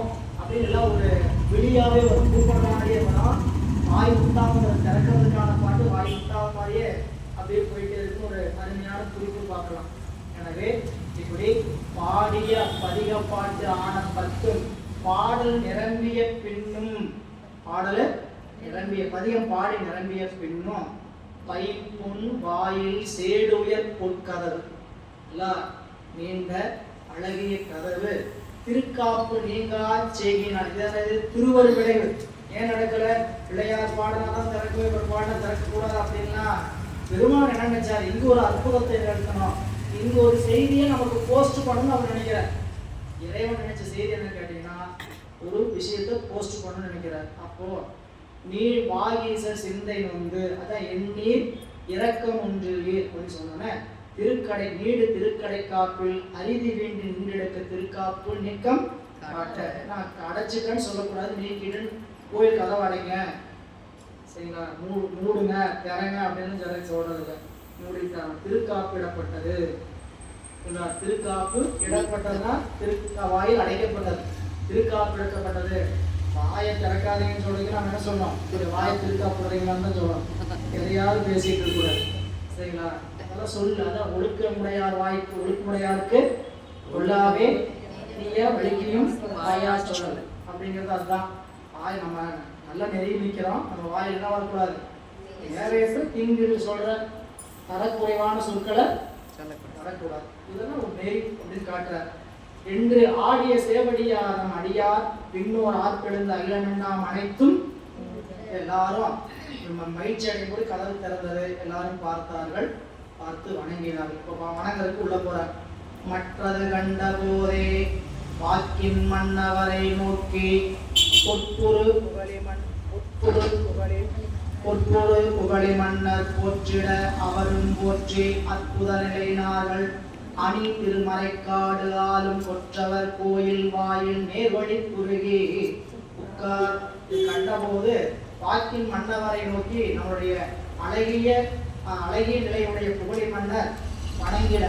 அப்படின்னு எல்லாம் ஒரு விடியாவே ஒரு கூப்பிடுறாடியே வரும். வாய் விட்டாம திறக்கிறதுக்கான பாட்டு வாய் விட்டாத மாதிரியே அப்படியே போயிட்டு இருக்கு. ஒரு அருமையான குறிப்பு பார்க்கலாம். எனவே இப்படி பாடிய பதிக பாட்டு ஆன 10 பாடல் நிரம்பிய பின்னும், பாடல் நிரம்பிய பதிகம் பாடி நிரம்பிய பின்னும் பைப்புண் வாயில் சேடுயர் பொற்கதவு, நீண்ட அழகிய கதவு திருக்காப்பு நீங்கா செய்கினார். திருவரு விளைவு. ஏன் நடக்கல? பிள்ளையார் பாடலாம் திறக்கவே, ஒரு பாடம் திறக்கக்கூடாது அப்படின்னா பெருமான் என்ன நினைச்சார்? இங்க ஒரு அற்புதத்தை நிகழ்த்தணும், இங்க ஒரு செய்தியை நமக்கு போஸ்ட் பண்ணணும்னு அவர் நினைக்கிறார். இறைவன் நினைச்ச செய்தி என்ன கேட்டீங்கன்னா, ஒரு விஷயத்தை போஸ்ட் பண்ணணும்னு நினைக்கிறார். அப்போ நீர் வாகீச சிந்தை வந்து அதான் எண்ணீர் இரக்கம் ஒன்றிலே அப்படின்னு சொன்னோன்னே, திருக்கடை நீடு திருக்கடை காப்பில் அரிதி வேண்டி நின்றெடுக்க திருக்காப்புள் நிக்கம் காட்ட. நான் அடைச்சிக்கன்னு சொல்லக்கூடாது, நீக்கிடுன்னு கோயில் கதவை அடைங்க, சரிங்களா, மூடுங்க திறங்க அப்படின்னு சொல்றது. மூடிட்டாங்க. திருக்காப்பு இடப்பட்டது. திருக்காப்பு இடப்பட்டதுன்னா வாயில் அடைக்கப்பட்டது. திருக்காப்பு இழக்கப்பட்டது. வாயை திறக்காதீங்கன்னு சொல்றதுக்கு நம்ம என்ன சொன்னோம்? வாயை திருக்காப்புறீங்களான்னு தான் சொல்லணும். எதையாவது பேசிட்டு இருக்கக்கூடாது, சரிங்களா. அதெல்லாம் சொல்லு. அதான் ஒழுக்கமுடையார் வாய்க்கு ஒழுக்கமுடையாருக்கு உள்ளாவே நீய வலிக்கையும் வாயா சொல்லல் அப்படிங்கிறது. அதுதான் வாய். நம்ம நல்லா நெறி நிற்கிறோம், நம்ம வாயில் என்ன வரக்கூடாது? நிறைவேற்று தீங்கு சொல்ற தரக்குறைவான சொற்களை வரக்கூடாது. இதெல்லாம் ஒரு நெறி அப்படின்னு காட்டுறார். என்று ஆடிய சேவடியாரம் அடியார் பின்னோர் ஆற்பெழுந்த அகிலமெல்லாம் அனைத்தும் எல்லாரும் மகிழ்ச்சி அடையும் போது கதவு திறந்தது. எல்லாரும் பார்த்தார்கள், பார்த்து வணங்கினார்கள். இப்போ வணங்குறதுக்கு உள்ள போறார். மற்றது கண்ட போதே வாக்கின் மன்னவரை நோக்கி பொற்பொரு புகழி மன்னர் போற்றிட அவரும் போற்றி அற்புத நிலையினார்கள். அணி திருமறைக்காடு ஆளும் கொற்றவர் கோயில் வாயில் நேர்வழி குறுகி உட்கார். கண்டபோது வாக்கின் மன்னவரை நோக்கி நம்முடைய அழகிய நிலையுடைய புகழி மன்னர் வணங்கிட.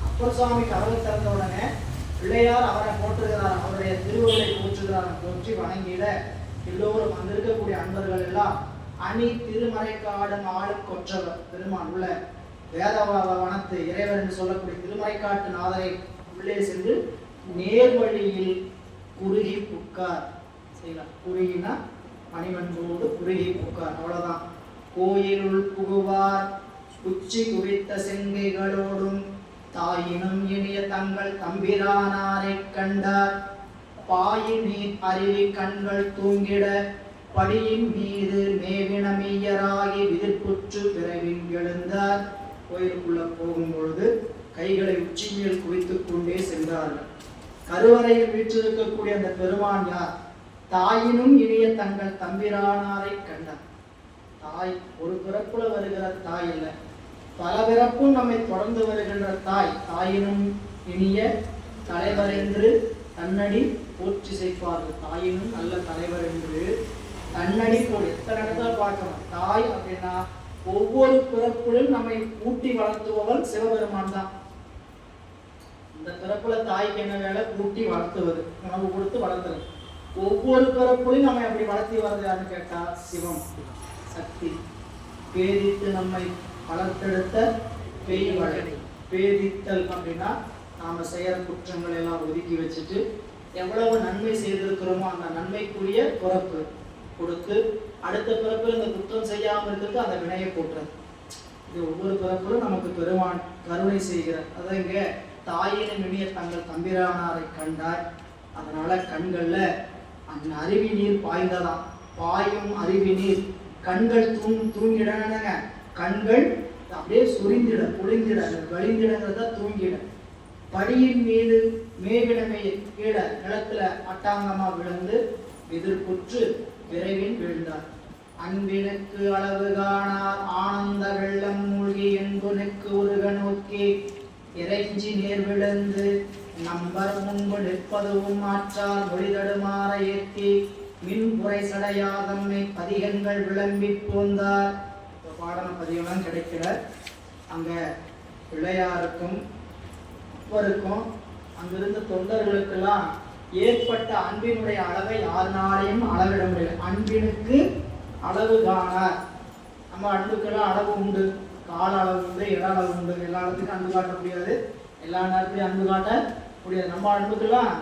அப்பர் சுவாமி கதவை திறந்த உடனே பிள்ளையார் அவரை போற்றுகிறார், அவருடைய திருவுருளை போற்றுகிறார். போற்றி வணங்கிட எல்லோரும் வந்திருக்கக்கூடிய அன்பர்கள் எல்லாம் அணி திருமறைக்காடும் ஆளும் கொற்றவர் பெருமான் உள்ள வேதவனத்து இறைவர் என்று சொல்லக்கூடிய திருமறைக்காட்டு நாதரை உள்ளே சென்று நேர்வழியில் குறுகி புக்கார். சரிங்களா? குறுகினா பணிவன்போடு குறுகி புக்கார், அவ்வளவுதான். கோயிலுள் புகுவார் உச்சி குவித்த செங்கைகளோடும் தாயினும் இனிய தங்கள் தம்பிரானாரை கண்டார். பாயின் நீர் அருவி கண்கள் தூங்கிட படியின் மீது மேவினமீயராகி விதிர்ப்புற்று பிறவின் எழுந்தார். கோயிலுக்குள்ள போகும்பொழுது கைகளை உச்சி மேல் குவித்துக் கொண்டே சென்றார்கள். கருவறையில் வீற்றிருக்கக்கூடிய அந்த பெருமான் யார்? தாயினும் இனிய தங்கள் தம்பிரானாரை கண்டார். தாய் ஒரு பிறப்புல வருகிற தாய் இல்லை, பல பிறப்பும் நம்மை தொடர்ந்து வருகின்ற தாய். தாயினும் இனிய தலைவர் என்று தன்னடி போற்றி செய்வார்கள். தாயினும் நல்ல தலைவர் என்று தன்னடி போடு. எத்தனை இடத்துல பார்க்கணும். தாய் அப்படின்னா ஒவ்வொரு பிறப்பிலும் நம்மை ஊட்டி வளர்த்துபவன் சிவபெருமான் தான். இந்த பிறப்புல தாய்க்கு என்ன வேலை? ஊட்டி வளர்த்துவது, உணவு கொடுத்து வளர்த்துறது. ஒவ்வொரு பிறப்புலையும் நம்மை அப்படி வளர்த்தி வருது யாருன்னு கேட்டா சிவம், சக்தி. பேதித்து நம்மை வளர்த்தெடுத்த பெய்வழை. பேதித்தல் அப்படின்னா நாம செய்யற குற்றங்கள் எல்லாம் ஒதுக்கி வச்சுட்டு எவ்வளவு நன்மை செய்திருக்கிறோமோ அந்த நன்மைக்குரிய பிறப்பு கொடுத்து அடுத்த பிறப்பில் இந்த குற்றம் செய்யாமல் இருக்கிறது அந்த வினையை போட்டுறது. இது ஒவ்வொரு பிறப்பிலும் நமக்கு பெருமான் கருணை செய்கிறார். அதான் இங்க தாயினும் இனிய தங்கள் தம்பிரானாரை கண்டார். அதனால கண்கள்ல அந்த அருவி நீர் பாய்ந்ததாம். பாயும் அருவி நீர் கண்கள் தூங்கிடங்க, கண்கள் அப்படியே சுரிந்திட குளிந்திட வழிந்திடங்கிறத தூங்கிட. படியின் மீது மேவிடமே கீழே நிலத்துல அட்டாங்கமா விழுந்து எதிர்ப்புற்று விரைவில் வீழ்ந்தார். அன்பினுக்கு அளவு காணார் ஆனந்த வெள்ளம் மூழ்கி என்புனுக்கு உருக நோக்கி இறைஞ்சி நேர் விழுந்து நம்பர் முன்பு நிற்பதுவும் ஆற்றால் ஒளிதடுமாற ஏற்றி மின்புரை சடையாதம்மை பதிகங்கள் விளம்பி போந்தார். பாடன பதிகம்லாம் கிடைக்கல. அங்க பிள்ளையாருக்கும் அப்பருக்கும் அங்கிருந்த தொண்டர்களுக்கெல்லாம் ஏற்பட்ட அன்பினுடைய அளவை யாருனாலையும் அளவிட முடியல. அன்பினுக்கு அளவு காணார். நம்ம அன்புக்கெல்லாம் அளவு உண்டு, கால அளவு உண்டு, இட அளவு உண்டு. எல்லா இடத்துக்கும் அன்பு காட்ட முடியாது, எல்லா நேரத்திலையும் அன்பு காட்ட முடியாது. நம்ம அன்புக்கெல்லாம்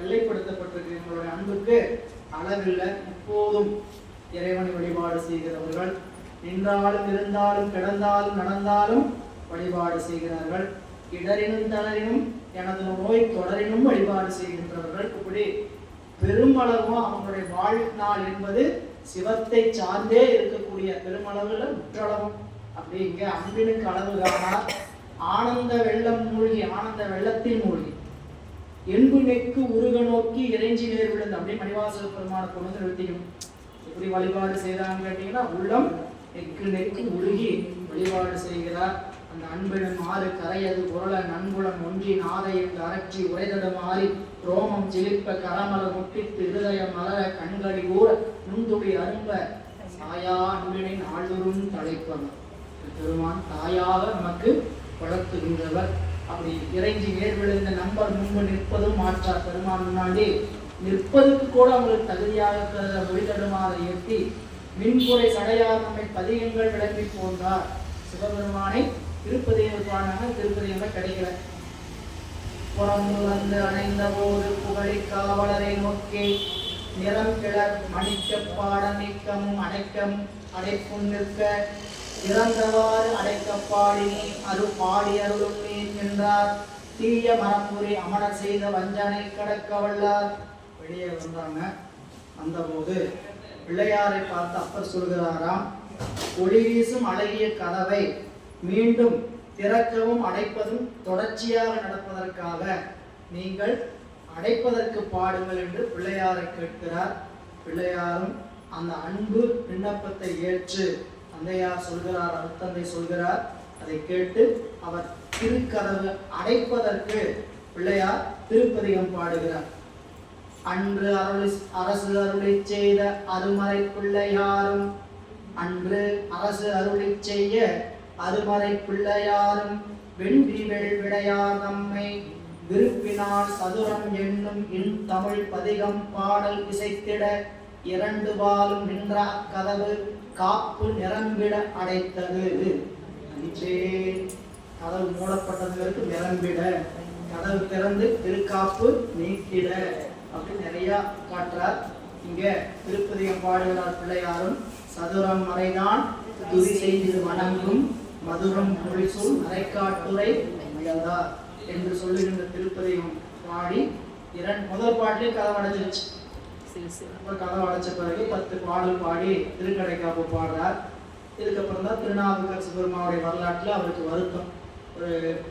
எல்லைப்படுத்தப்பட்டிருக்கு. நம்மளுடைய அன்புக்கு அளவில்லை. இப்போதும் இறைவனை வழிபாடு செய்கிறவர்கள் நின்றாலும் இருந்தாலும் கிடந்தாலும் நடந்தாலும் வழிபாடு செய்கிறார்கள். இடரினும் தளரினும் எனது நோய் தொடரினும் வழிபாடு செய்கின்றவர்கள். இப்படி பெருமளவும் அவங்களுடைய வாழ்நாள் என்பது சிவத்தை சார்ந்தே இருக்கக்கூடிய பெருமளவுல முற்றளவும். அப்படி இங்க அன்பினுக்கு அளவு காணார் ஆனந்த வெள்ளம் மூழ்கி, ஆனந்த வெள்ளத்தில் மூழ்கி என்பு நெக்கு உருக நோக்கி இறைஞ்சி நேர் விழுந்து. அப்படியே மணிவாசக பெருமான கொண்டு நிறுத்திக்கணும். எப்படி வழிபாடு செய்யறாங்க கேட்டீங்கன்னா, உள்ளம் நெக்கு நெக்கு உருகி வழிபாடு செய்கிறார். அந்த அன்பினும் ஆறு கரையது குரல நன்குளம் ஒன்றி நாதை என்று அரற்றி உரைதடு மாறி ரோமம் சிலிப்ப கரமல முட்டித்து இருதயம் மலர கண்களி ஊற நுண்துளி அரும்ப சாயா அன்பினை நாள்தோறும் தலைப்பவர். பெருமான் தாயாக நமக்கு வளர்த்துகின்றவர். அப்படி இறைஞ்சி நேர் விழுந்த நம்பர் முன்பு நிற்பதும் மாற்றார். பெருமான் முன்னாடி நிற்பதுக்கு கூட அவங்களுக்கு தகுதியாக ஒளிதடுமாறு ஏற்றி மின்புரை சடையார் நம்மை பதிகங்கள் விளம்பி போன்றார். சிவபெருமானை திருப்பதிகள் பாடினாங்க, திருப்பதிகள் கிடைக்கல. புறம் வந்து அணைந்த போது புகழி காவலரை நோக்கி நிறம் கிளர் மணிக்க பாட நீக்கமும் அடைக்கம் அடைப்பும் நிற்க இறந்தவாறு அடைக்கப்பாடினி அரு பாடி அருளும் என்றார். தீய மரம்புரி அமர செய்த வஞ்சனை கடக்க வல்லார். வெளியே வந்தாங்க. வந்தபோது பிள்ளையாரை பார்த்து அப்பர் சொல்கிறாராம், ஒளி வீசும் அழகிய கதவை மீண்டும் திறக்கவும் அடைப்பதும் தொடர்ச்சியாக நடப்பதற்காக நீங்கள் அடைப்பதற்கு பாடுங்கள் என்று பிள்ளையாரை கேட்கிறார். பிள்ளையாரும் அந்த அன்பு விண்ணப்பத்தை ஏற்று தந்தையார் சொல்கிறார், அருத்தந்தை சொல்கிறார். அதை கேட்டு அவர் திருக்கதவு அடைப்பதற்கு பிள்ளையார் திருப்பதிகம் பாடுகிறார். அன்று அரசு அருளை செய்த அருமறை பிள்ளையாரும், அன்று அரசு அருளை செய்ய அருமறை பிள்ளையாரும் வெண்பிரிவெள் விடையார் நம்மை விருப்பினால் சதுரம் என்னும் இன் தமிழ் பதிகம் பாடல் இசைத்திட இரண்டு பாலும் நின்ற அக்கதவு காப்பு நிரம்பிட அடைத்தது. கதவு மூடப்பட்டதற்கு நிரம்பிட, கதவு திறந்து திருக்காப்பு நீக்கிட அப்படி நிறைய காட்டுறார். இங்க திருப்பதிகம் பாடுகிறார் பிள்ளையாரும். சதுரம் மறைதான் துதி செய்து வணங்கும் மதுரம் மொழிசூல் மறைக்காட்டுரை மயந்தார் என்று சொல்லுகின்ற திருப்பதிகம் பாடி முதல் பாட்டிலே கதவு அடைஞ்சிருச்சு. கதவு அடைச்ச பிறகு 10 பாடல் பாடி திருக்கடைக்காப்பு பாடுறார். இதுக்கப்புறம் தான் திருநாவுக்கரசு பெருமானுடைய வரலாற்றில் அவருக்கு வருத்தம்,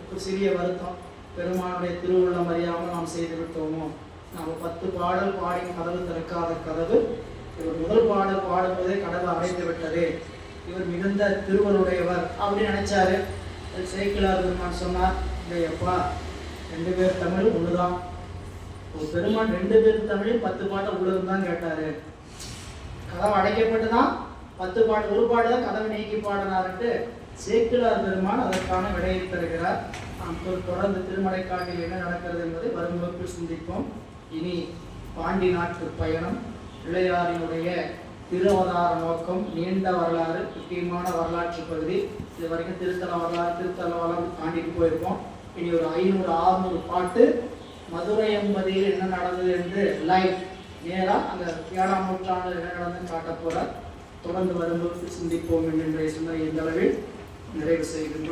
ஒரு சிறிய வருத்தம். பெருமானுடைய திருவுள்ளம் அறியாமல் நாம் செய்து விட்டோமோ, நாம் 10 பாடல் பாடி கதவு திறக்காத கதவு இவர் முதல் பாடல் பாடும்போதே கதவு அடைந்து விட்டது, இவர் மிகுந்த திருவருடையவர் அப்படின்னு நினைச்சாரு. சேக்கிழார் பெருமான் சொன்னார், இல்லையப்பா 2 பேர் தமிழ் ஒண்ணுதான். ஒரு பெருமான் 2 பேர் தமிழையும் 10 பாட்டை உள்ளதுன்னு தான் கேட்டாரு. கதவு அடைக்கப்பட்டுதான் 10 பாட்டு, ஒரு பாடு தான் கதவை நீக்கி பாடினார்ட்டு சேக்கிழார் பெருமான் அதற்கான விடையை தருகிறார். நாம் தொடர்ந்து திருமலைக்காட்டில் என்ன நடக்கிறது என்பதை வரும் வகுப்பில் சிந்திப்போம். இனி பாண்டி நாட்டு பயணம், பிள்ளையாரினுடைய திருவதார நோக்கம், நீண்ட வரலாறு, முக்கியமான வரலாற்று பகுதி. இது வரைக்கும் திருத்தல வரலாறு தாண்டிட்டு போயிருக்கோம். இனி ஒரு 500-600 பாட்டு மதுரை எம்பதியில் என்ன நடந்தது என்று லைவ் நேராக அந்த 7ஆம் நூற்றாண்டில் என்ன நடந்ததுன்னு காட்ட போறார். தொடர்ந்து வரும்போது சிந்திப்போம் என்ற சிந்தனை இந்த அளவில் நிறைவு செய்கின்றோம்.